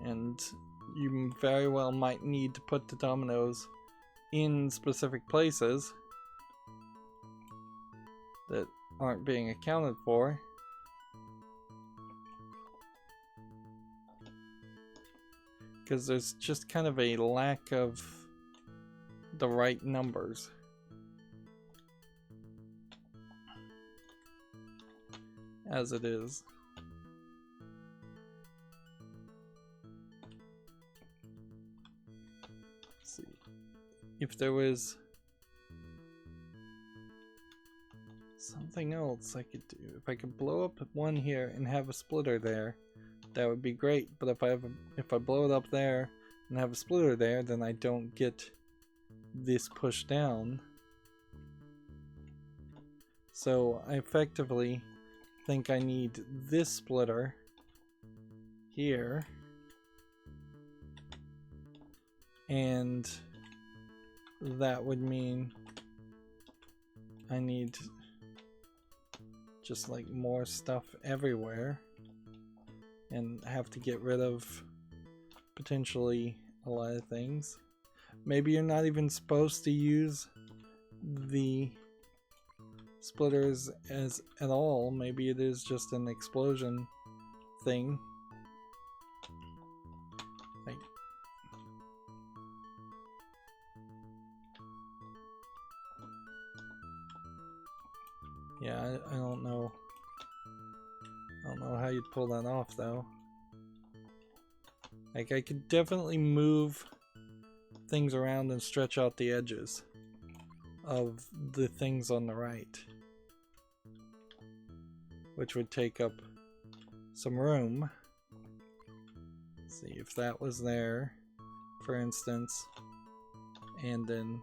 And you very well might need to put the dominoes in specific places that aren't being accounted for. Because there's just kind of a lack of the right numbers. As it is. Let's see. If there was something else I could do. If I could blow up one here and have a splitter there, that would be great. But if I blow it up there and have a splitter there, then I don't get this pushed down. So I effectively think I need this splitter here, and that would mean I need just like more stuff everywhere, and have to get rid of potentially a lot of things. Maybe you're not even supposed to use the splitters at all. Maybe it is just an explosion thing. Like, yeah, I don't know. I don't know how you'd pull that off though. Like, I could definitely move things around and stretch out the edges of the things on the right, which would take up some room. Let's see, if that was there, for instance, and then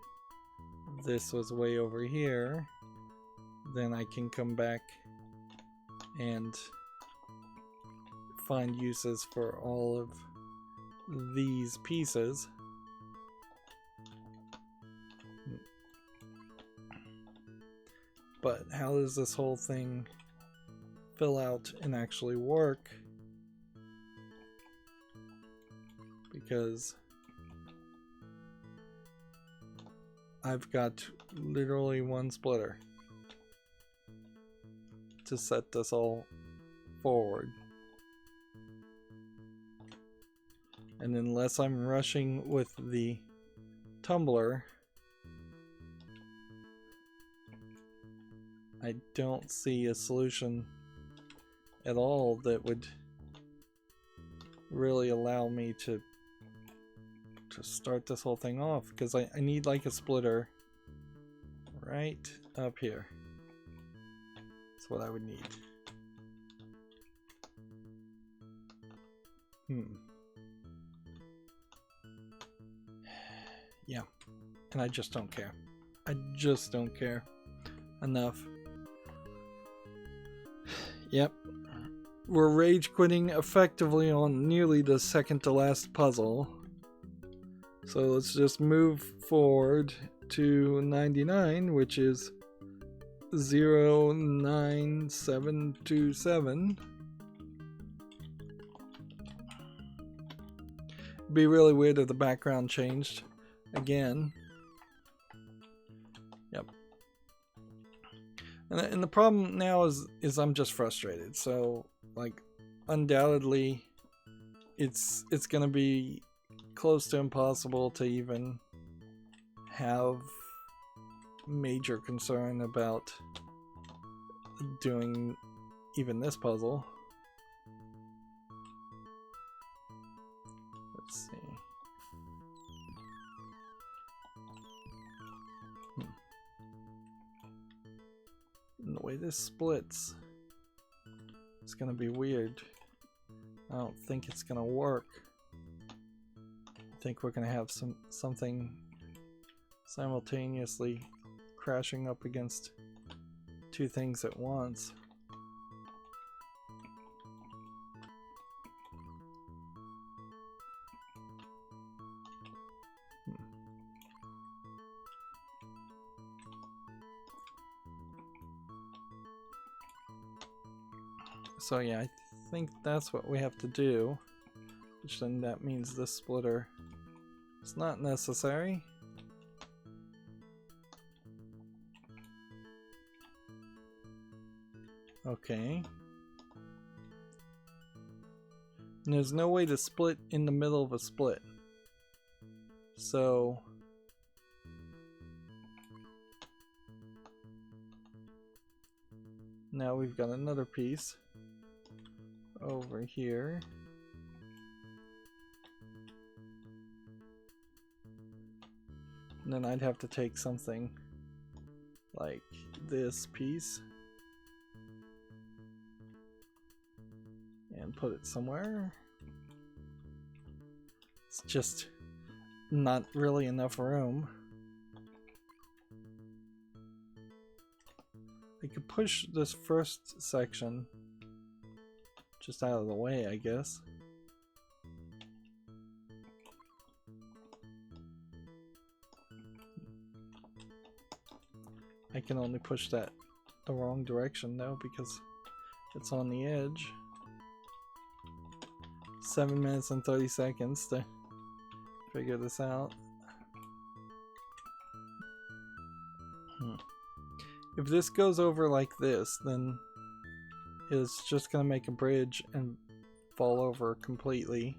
this was way over here, then I can come back and find uses for all of these pieces. But how does this whole thing fill out and actually work? Because I've got literally one splitter to set this all forward. And unless I'm rushing with the tumbler, I don't see a solution at all that would really allow me to start this whole thing off, because I need like a splitter right up here. That's what I would need. Yeah, and I just don't care. I just don't care enough. Yep. We're rage quitting effectively on nearly the second to last puzzle. So let's just move forward to 99, which is 09727. It'd be really weird if the background changed again. Yep. And the problem now is I'm just frustrated. So, like, undoubtedly it's gonna be close to impossible to even have major concern about doing even this puzzle. Let's see. And the way this splits, it's gonna be weird. I don't think it's gonna work. I think we're gonna have something simultaneously crashing up against two things at once. So yeah, I think that's what we have to do, which then that means this splitter is not necessary. Okay. And there's no way to split in the middle of a split. So now we've got another piece over here. And then I'd have to take something like this piece and put it somewhere. It's just not really enough room. I could push this first section just out of the way, I guess. I can only push that the wrong direction though because it's on the edge. 7 minutes and 30 seconds to figure this out. If this goes over like this, then it's just gonna make a bridge and fall over completely.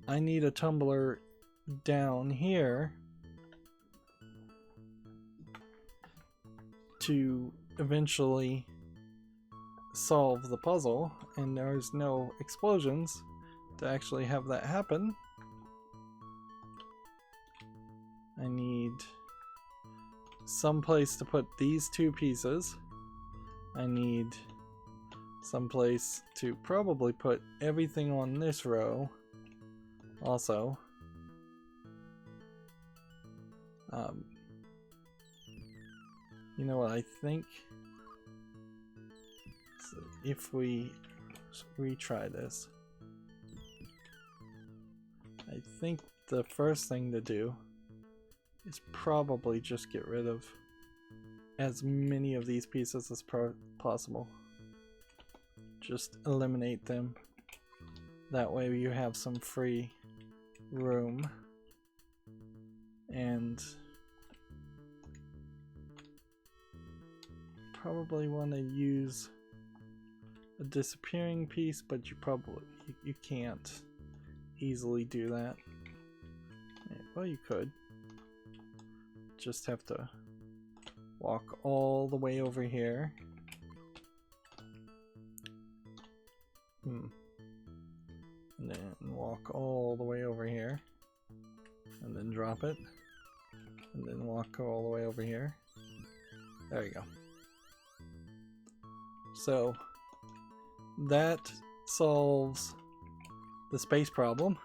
I need a tumbler down here to eventually solve the puzzle, and there's no explosions to actually have that happen. I need some place to put these two pieces. I need some place to probably put everything on this row also. You know what I think? So if we retry this, I think the first thing to do is probably just get rid of as many of these pieces as possible. Just eliminate them. That way you have some free room. And probably want to use a disappearing piece, but you can't easily do that. Well, you could. Just have to walk all the way over here. And then walk all the way over here. And then drop it. And then walk all the way over here. There you go. So that solves the space problem.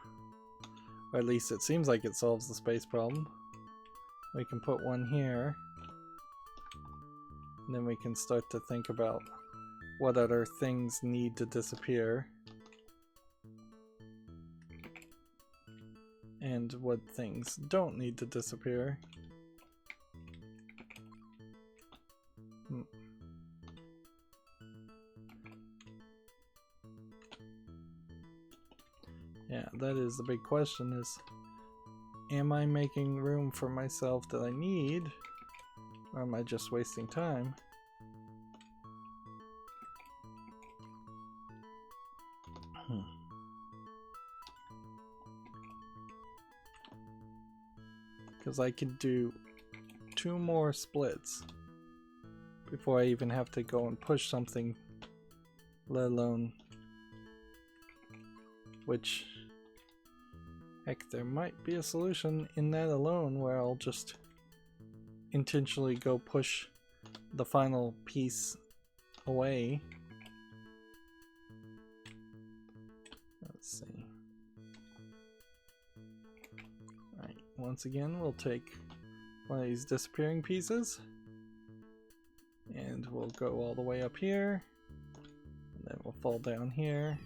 Or at least it seems like it solves the space problem. We can put one here. And then we can start to think about what other things need to disappear. And what things don't need to disappear. Yeah, that is the big question is, am I making room for myself that I need? Or am I just wasting time? Because I could do 2 more splits before I even have to go and push something, let alone, which, heck, there might be a solution in that alone where I'll just intentionally go push the final piece away. Let's see. Alright, once again, we'll take one of these disappearing pieces and we'll go all the way up here, and then we'll fall down here,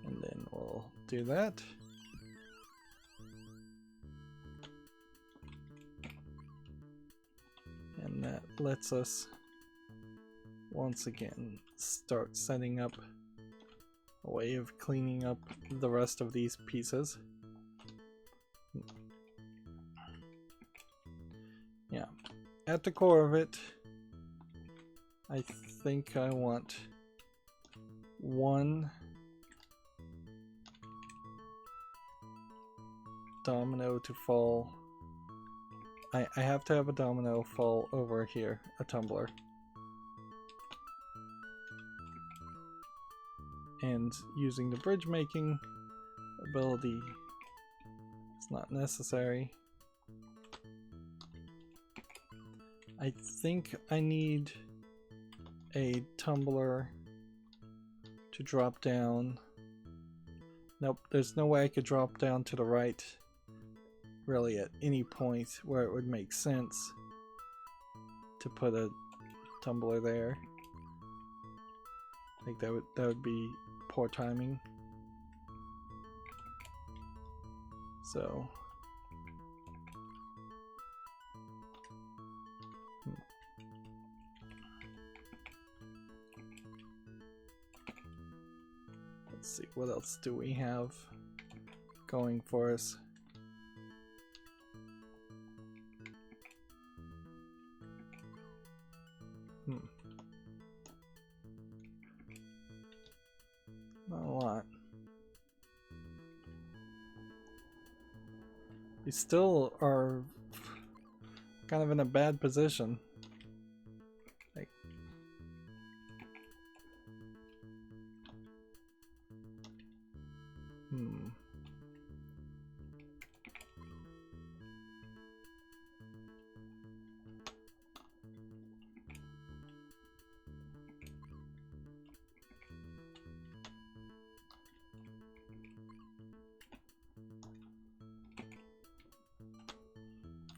and then we'll do that. And that lets us once again start setting up a way of cleaning up the rest of these pieces. Yeah, at the core of it, I think I want one domino to fall. I have to have a domino fall over here, a tumbler. And using the bridge making ability, it's not necessary. I think I need a tumbler to drop down. Nope, there's no way I could drop down to the right really at any point where it would make sense to put a tumbler there. I think that would be poor timing. So let's see, what else do we have going for us? Not a lot. We still are kind of in a bad position. Like,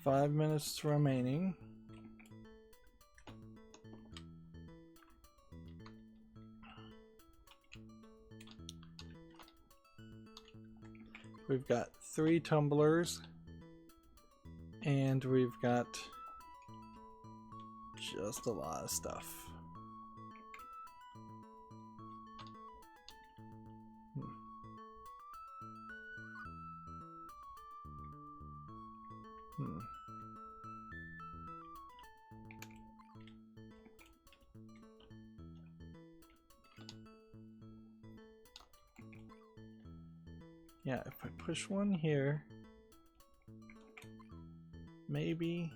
5 minutes remaining. We've got 3 tumblers, and we've got just a lot of stuff. Yeah, if I push one here, maybe.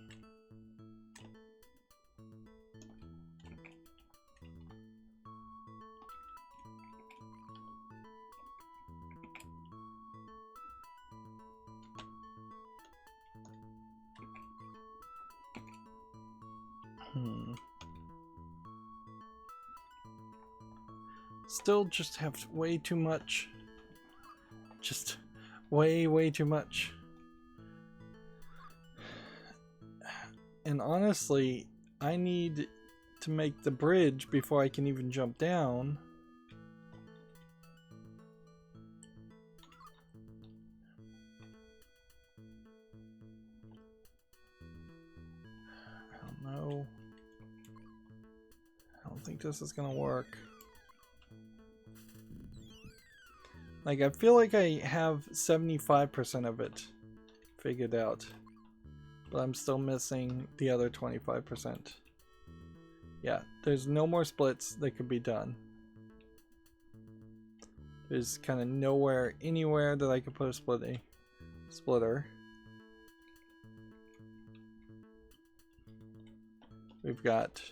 Still just have way too much. Just way too much. And honestly, I need to make the bridge before I can even jump down. I don't know. I don't think this is gonna work. Like, I feel like I have 75% of it figured out, but I'm still missing the other 25%. Yeah, there's no more splits that could be done. There's kind of nowhere, anywhere that I could put a splitter. We've got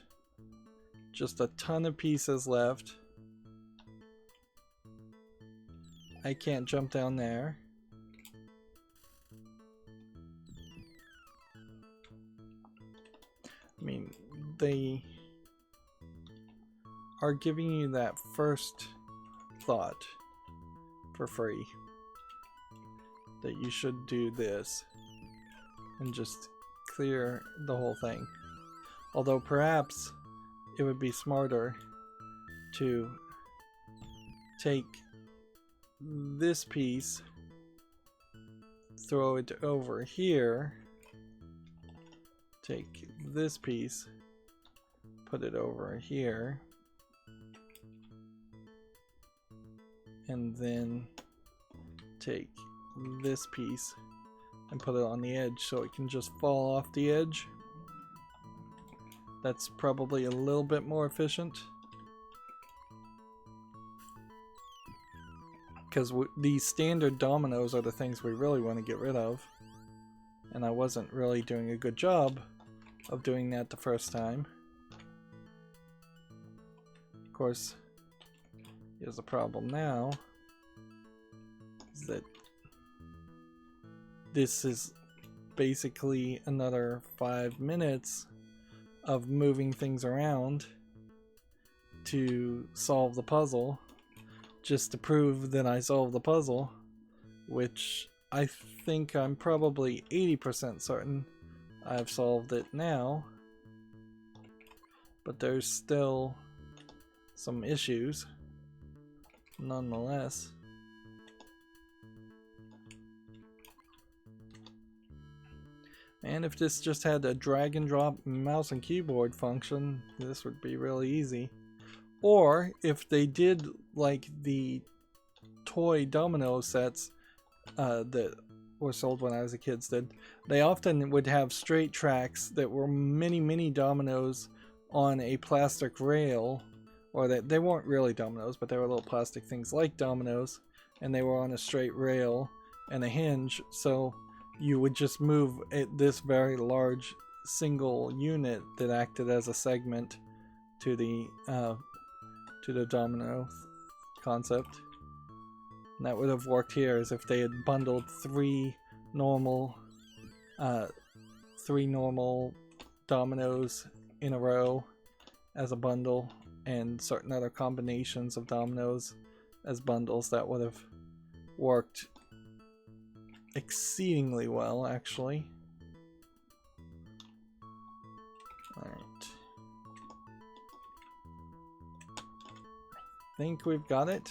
just a ton of pieces left. I can't jump down there. I mean, they are giving you that first thought for free, that you should do this. and just clear the whole thing. Although perhaps it would be smarter to take this piece, throw it over here, take this piece, put it over here, and then take this piece and put it on the edge so it can just fall off the edge. That's probably a little bit more efficient, because these standard dominoes are the things we really want to get rid of, and I wasn't really doing a good job of doing that the first time. Of course, here's the problem now, is that this is basically another 5 minutes of moving things around to solve the puzzle, just to prove that I solved the puzzle, which I think I'm probably 80% certain I've solved it now, but there's still some issues nonetheless. And if this just had a drag and drop mouse and keyboard function, this would be really easy. Or if they did like the toy domino sets that were sold when I was a kid did, they often would have straight tracks that were mini dominoes on a plastic rail, or that they weren't really dominoes, but they were little plastic things like dominoes, and they were on a straight rail and a hinge, so you would just move this very large single unit that acted as a segment to the domino concept. And that would have worked here, as if they had bundled three normal dominoes in a row as a bundle, and certain other combinations of dominoes as bundles. That would have worked exceedingly well, actually. Alright. I think we've got it.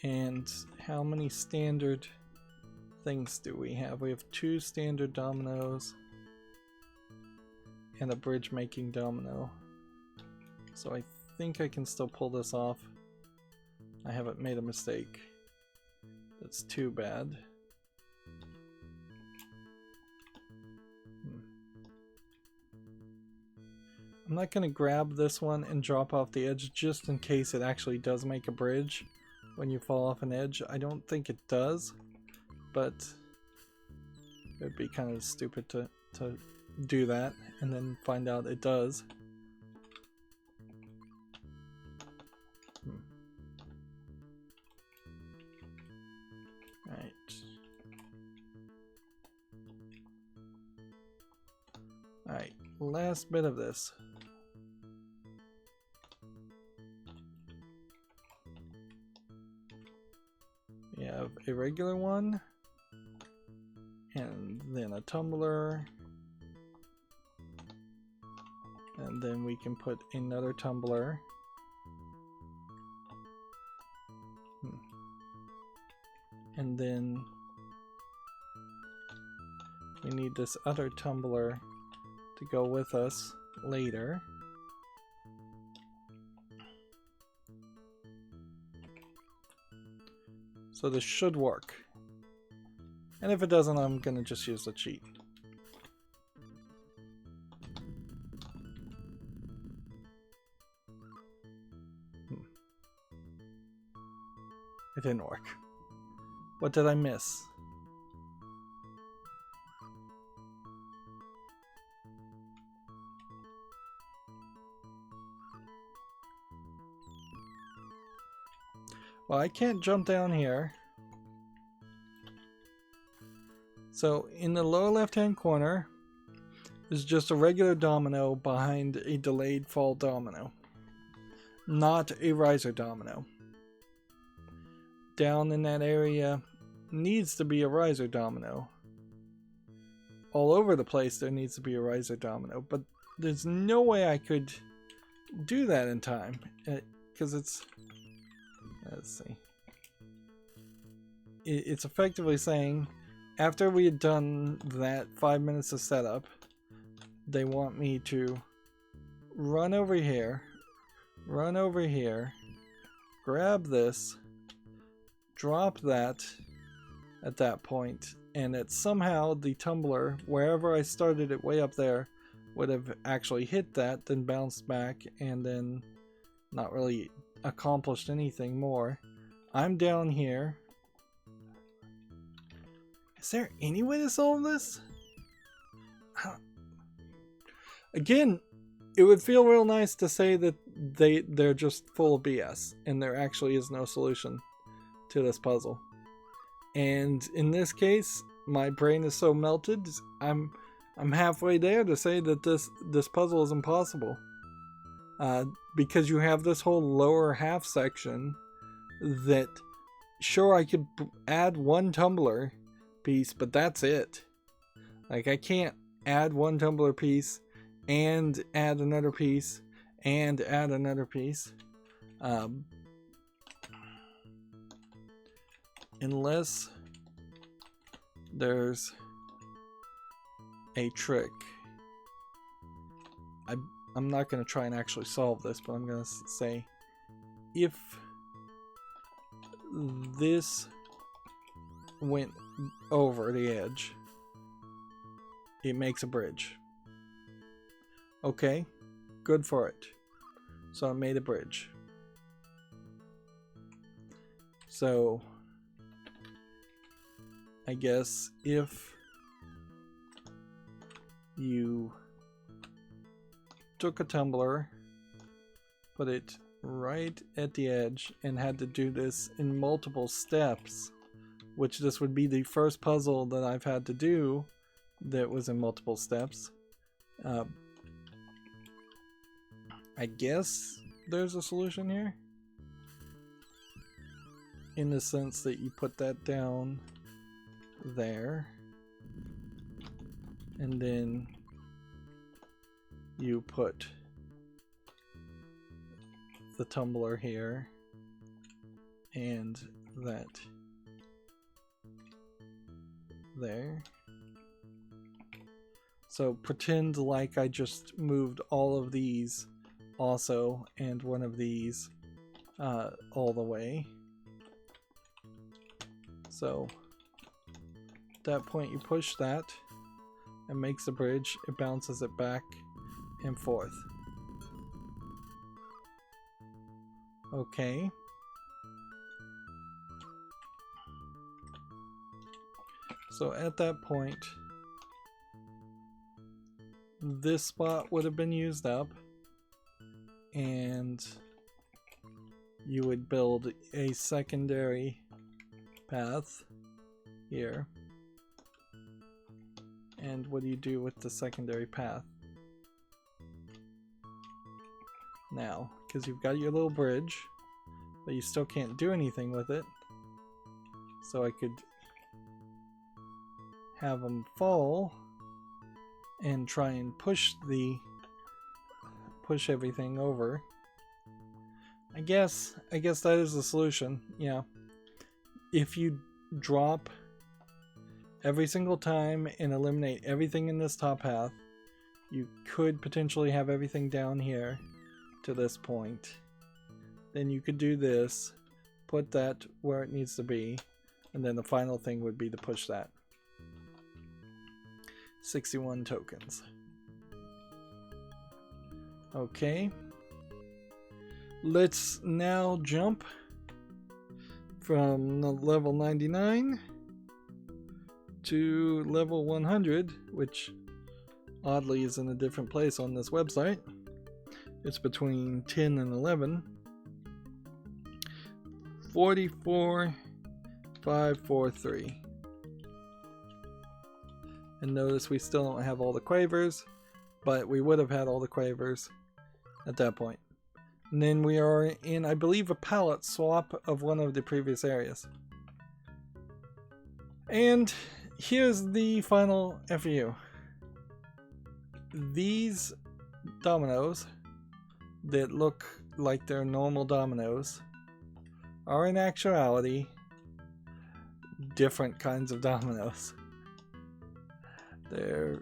And how many standard things do we have? We have 2 standard dominoes and a bridge making domino. So I think I can still pull this off. I haven't made a mistake. That's too bad. I'm not going to grab this one and drop off the edge just in case it actually does make a bridge when you fall off an edge. I don't think it does, but it would be kind of stupid to do that and then find out it does. Alright, last bit of this. We have a regular one, and then a tumbler, and then we can put another tumbler. And then we need this other tumbler to go with us later. So this should work. And if it doesn't, I'm gonna just use the cheat. It didn't work. What did I miss? Well, I can't jump down here. So in the lower left hand corner, is just a regular domino behind a delayed fall domino, not a riser domino. Down in that area needs to be a riser domino. All over the place there needs to be a riser domino, but there's no way I could do that in time, because it's, let's see, it's effectively saying after we had done that 5 minutes of setup, they want me to run over here, grab this, drop that at that point, and that somehow the tumbler, wherever I started it way up there, would have actually hit that, then bounced back, and then not really accomplished anything more. I'm down here. Is there any way to solve this? Again, it would feel real nice to say that they're just full of BS, and there actually is no solution to this puzzle. And in this case, my brain is so melted, I'm halfway there to say that this puzzle is impossible. Because you have this whole lower half section that, sure, I could add one tumbler piece, but that's it. Like, I can't add one tumbler piece and add another piece and add another piece. Unless there's a trick. I'm not going to try and actually solve this, but I'm going to say if this went over the edge, it makes a bridge. Okay, good for it. So I made a bridge. So I guess if you took a tumbler, put it right at the edge, and had to do this in multiple steps, which this would be the first puzzle that I've had to do that was in multiple steps. I guess there's a solution here, in the sense that you put that down there, and then you put the tumbler here, and that there. So pretend like I just moved all of these also, and one of these all the way. So at that point you push that and makes a bridge, it bounces it back and forth. Okay. So at that point, this spot would have been used up, and you would build a secondary path here. And what do you do with the secondary path? Now, because you've got your little bridge, but you still can't do anything with it. So I could have them fall and try and push everything over. I guess that is the solution. Yeah. If you drop every single time and eliminate everything in this top half, you could potentially have everything down here to this point. Then you could do this, put that where it needs to be, and then the final thing would be to push that. 61 tokens. Okay. Let's now jump from level 99 to level 100, which oddly is in a different place on this website. It's between 10 and 11. 44,543. And notice we still don't have all the quavers, but we would have had all the quavers at that point. And then we are in, I believe, a palette swap of one of the previous areas. And here's the final FU. These dominoes that look like they're normal dominoes are in actuality different kinds of dominoes. They're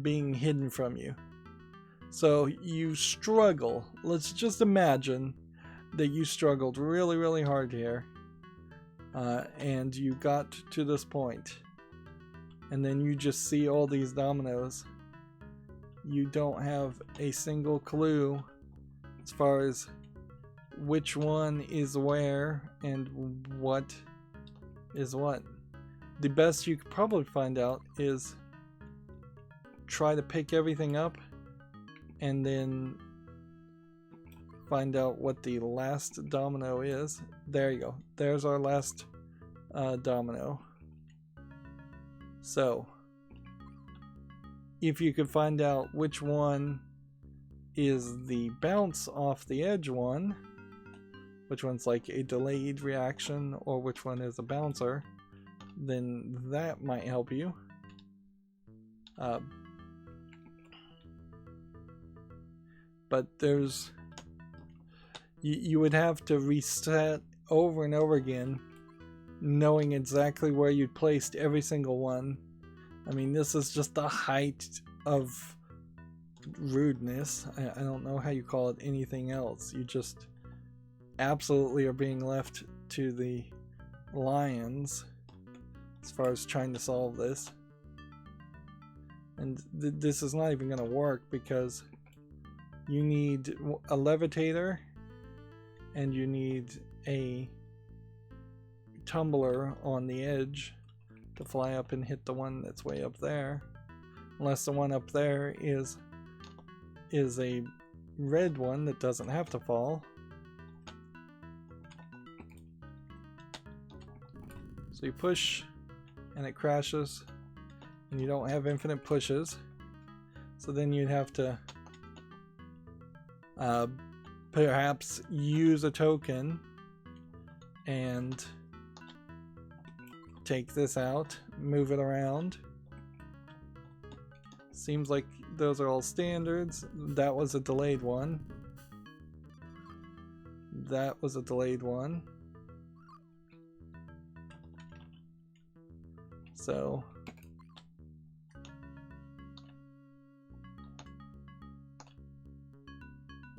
being hidden from you. So you struggle. Let's just imagine that you struggled really, really hard here. And you got to this point. And then you just see all these dominoes. You don't have a single clue as far as which one is where and what is what. The best you could probably find out is try to pick everything up and then find out what the last domino is. There you go. There's our last domino. So if you could find out which one is the bounce off the edge one, which one's like a delayed reaction, or which one is a bouncer, then that might help you. But there's, you would have to reset over and over again, knowing exactly where you placed every single one. I mean, this is just the height of rudeness. I don't know how you call it anything else. You just absolutely are being left to the lions as far as trying to solve this. And this is not even going to work because you need a levitator and you need a tumbler on the edge to fly up and hit the one that's way up there. Unless the one up there is a red one that doesn't have to fall. So you push and it crashes and you don't have infinite pushes. So then you'd have to perhaps use a token and take this out, move it around. Seems like those are all standards. That was a delayed one. That was a delayed one. So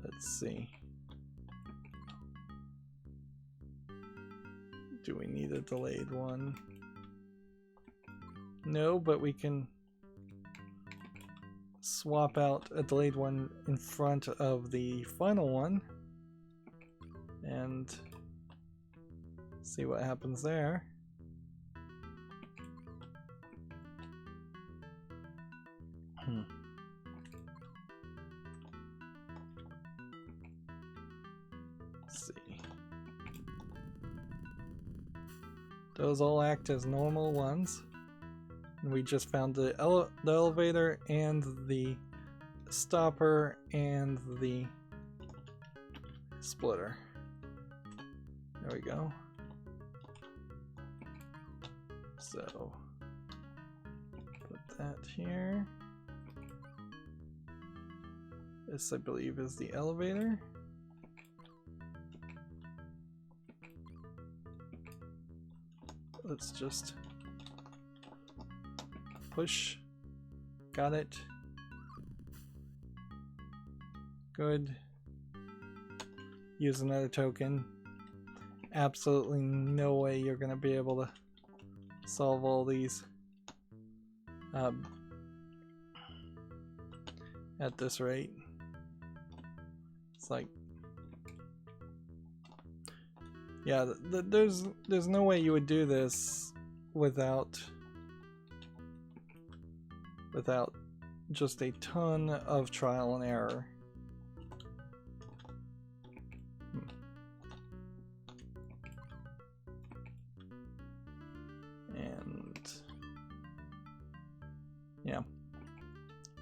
let's see. Do we need a delayed one? No, but we can swap out a delayed one in front of the final one and see what happens there. Let's see. Those all act as normal ones. And we just found the elevator and the stopper and the splitter. There we go. So put that here. This, I believe, is the elevator. Let's just push. Got it. Good. Use another token. Absolutely no way you're going to be able to solve all these at this rate. It's like, yeah, there's no way you would do this without just a ton of trial and error. And yeah,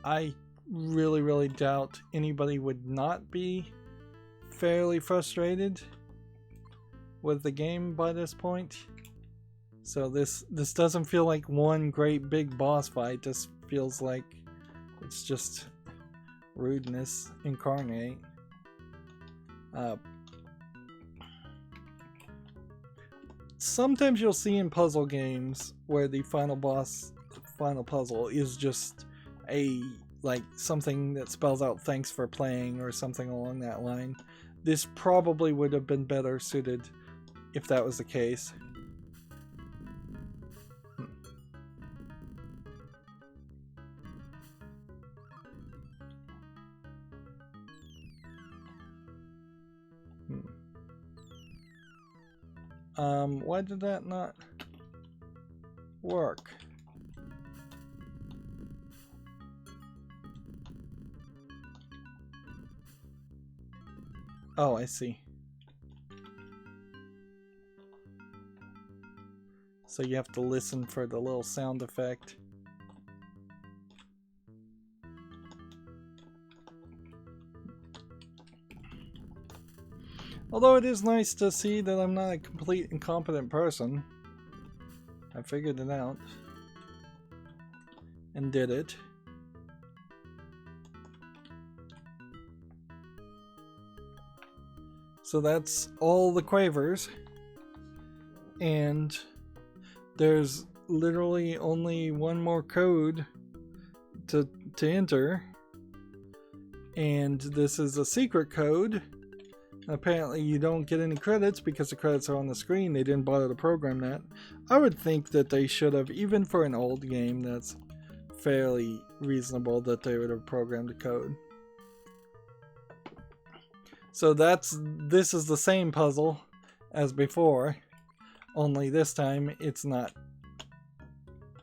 I really doubt anybody would not be fairly frustrated with the game by this point. So this doesn't feel like one great big boss fight. This feels like it's just rudeness incarnate. Sometimes you'll see in puzzle games where the final puzzle is just like something that spells out "thanks for playing" or something along that line. This probably would have been better suited if that was the case. Why did that not work? Oh, I see. So you have to listen for the little sound effect. Although it is nice to see that I'm not a complete incompetent person. I figured it out. And did it. So that's all the quavers. And there's literally only one more code to enter. And this is a secret code. Apparently you don't get any credits because the credits are on the screen. They didn't bother to program that. I would think that they should have, even for an old game that's fairly reasonable, that they would have programmed the code. So this is the same puzzle as before, only this time it's not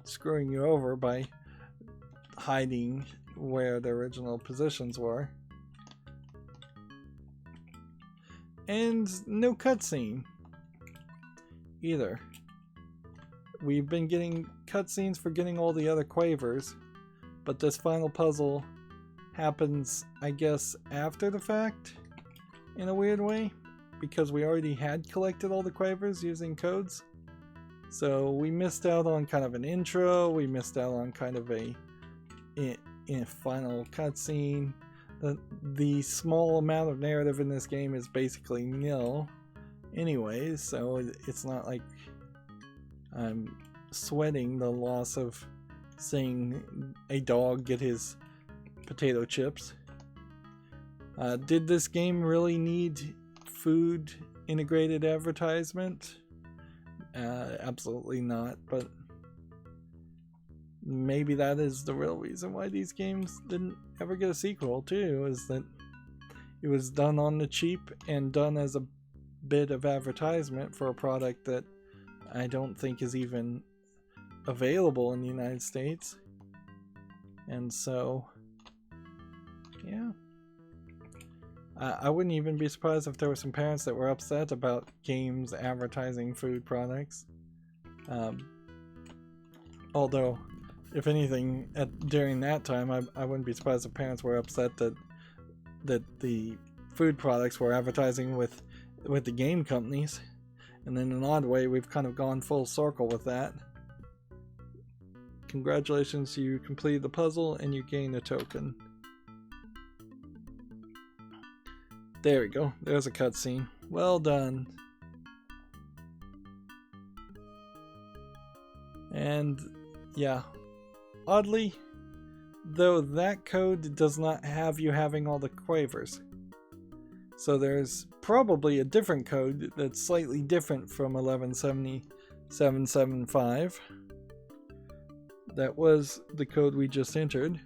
screwing you over by hiding where the original positions were. And no cutscene either. We've been getting cutscenes for getting all the other quavers, but this final puzzle happens, I guess, after the fact in a weird way, because we already had collected all the quavers using codes. So we missed out on kind of an intro, we missed out on kind of a final cutscene. The small amount of narrative in this game is basically nil anyways, so it's not like I'm sweating the loss of seeing a dog get his potato chips. Did this game really need food integrated advertisement? Absolutely not, but maybe that is the real reason why these games didn't ever get a sequel too, is that it was done on the cheap and done as a bit of advertisement for a product that I don't think is even available in the United States. And so, yeah. I wouldn't even be surprised if there were some parents that were upset about games advertising food products. Although, if anything, during that time, I wouldn't be surprised if parents were upset that the food products were advertising with the game companies. And in an odd way, we've kind of gone full circle with that. Congratulations, you completed the puzzle and you gained a token. There we go. There's a cutscene. Well done. And yeah, oddly, though, that code does not have you having all the quavers. So there's probably a different code that's slightly different from 117775. That was the code we just entered.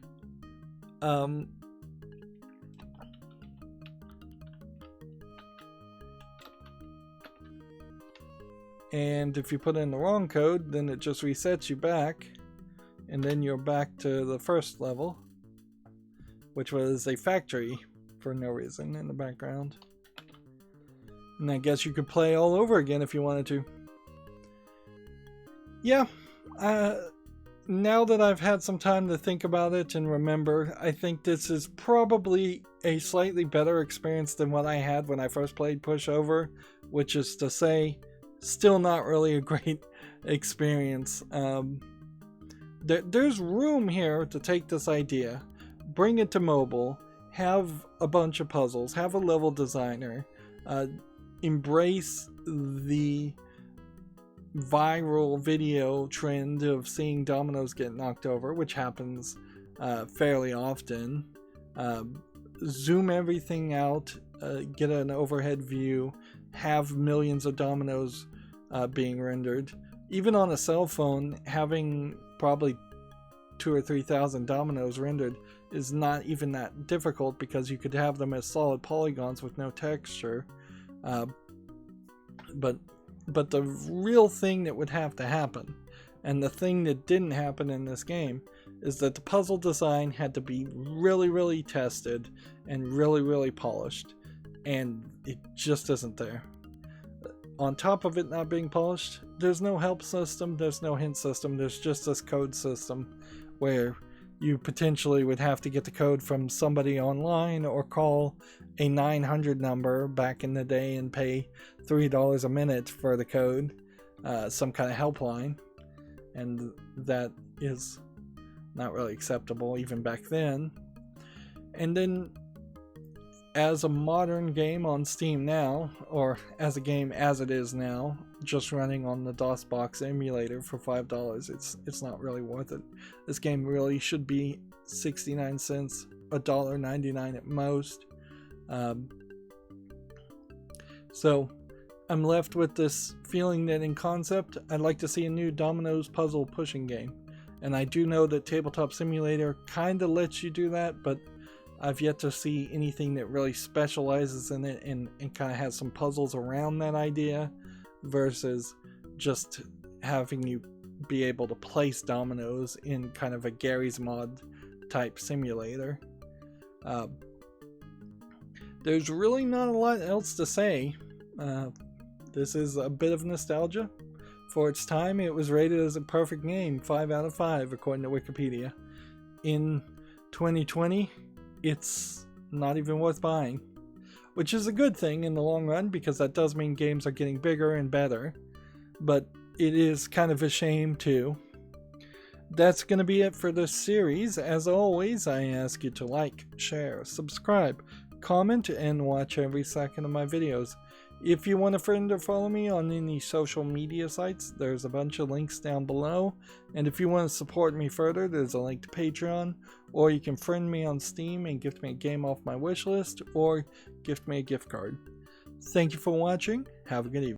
And if you put in the wrong code, then it just resets you back, and then you're back to the first level, which was a factory for no reason in the background. And I guess you could play all over again if you wanted to. Yeah, now that I've had some time to think about it and remember, I think this is probably a slightly better experience than what I had when I first played Pushover, which is to say, still not really a great experience. There's room here to take this idea, bring it to mobile, have a bunch of puzzles, have a level designer, embrace the viral video trend of seeing dominoes get knocked over, which happens fairly often. Zoom everything out, get an overhead view, have millions of dominoes being rendered. Even on a cell phone, having probably 2,000 or 3,000 dominoes rendered is not even that difficult, because you could have them as solid polygons with no texture. But the real thing that would have to happen, and the thing that didn't happen in this game, is that the puzzle design had to be really, really tested and really, really polished, and it just isn't there. On top of it not being polished, there's no help system, there's no hint system, there's just this code system where you potentially would have to get the code from somebody online or call a 900 number back in the day and pay $3 a minute for the code, some kind of helpline, and that is not really acceptable even back then. And then as a modern game on Steam now, or as a game as it is now, just running on the DOSBox emulator for $5, it's not really worth it. This game really should be 69 cents, $1.99 at most. So I'm left with this feeling that in concept, I'd like to see a new dominoes puzzle pushing game. And I do know that Tabletop Simulator kind of lets you do that, but I've yet to see anything that really specializes in it and kind of has some puzzles around that idea, versus just having you be able to place dominoes in kind of a Gary's Mod type simulator. There's really not a lot else to say. This is a bit of nostalgia. For its time, it was rated as a perfect game, 5 out of 5 according to Wikipedia. In 2020, it's not even worth buying, which is a good thing in the long run, because that does mean games are getting bigger and better, but it is kind of a shame too. That's going to be it for this series. As always, I ask you to like, share, subscribe, comment, and watch every second of my videos. If you want a friend or follow me on any social media sites, there's a bunch of links down below. And if you want to support me further, there's a link to Patreon, or you can friend me on Steam and gift me a game off my wishlist, or gift me a gift card. Thank you for watching. Have a good evening.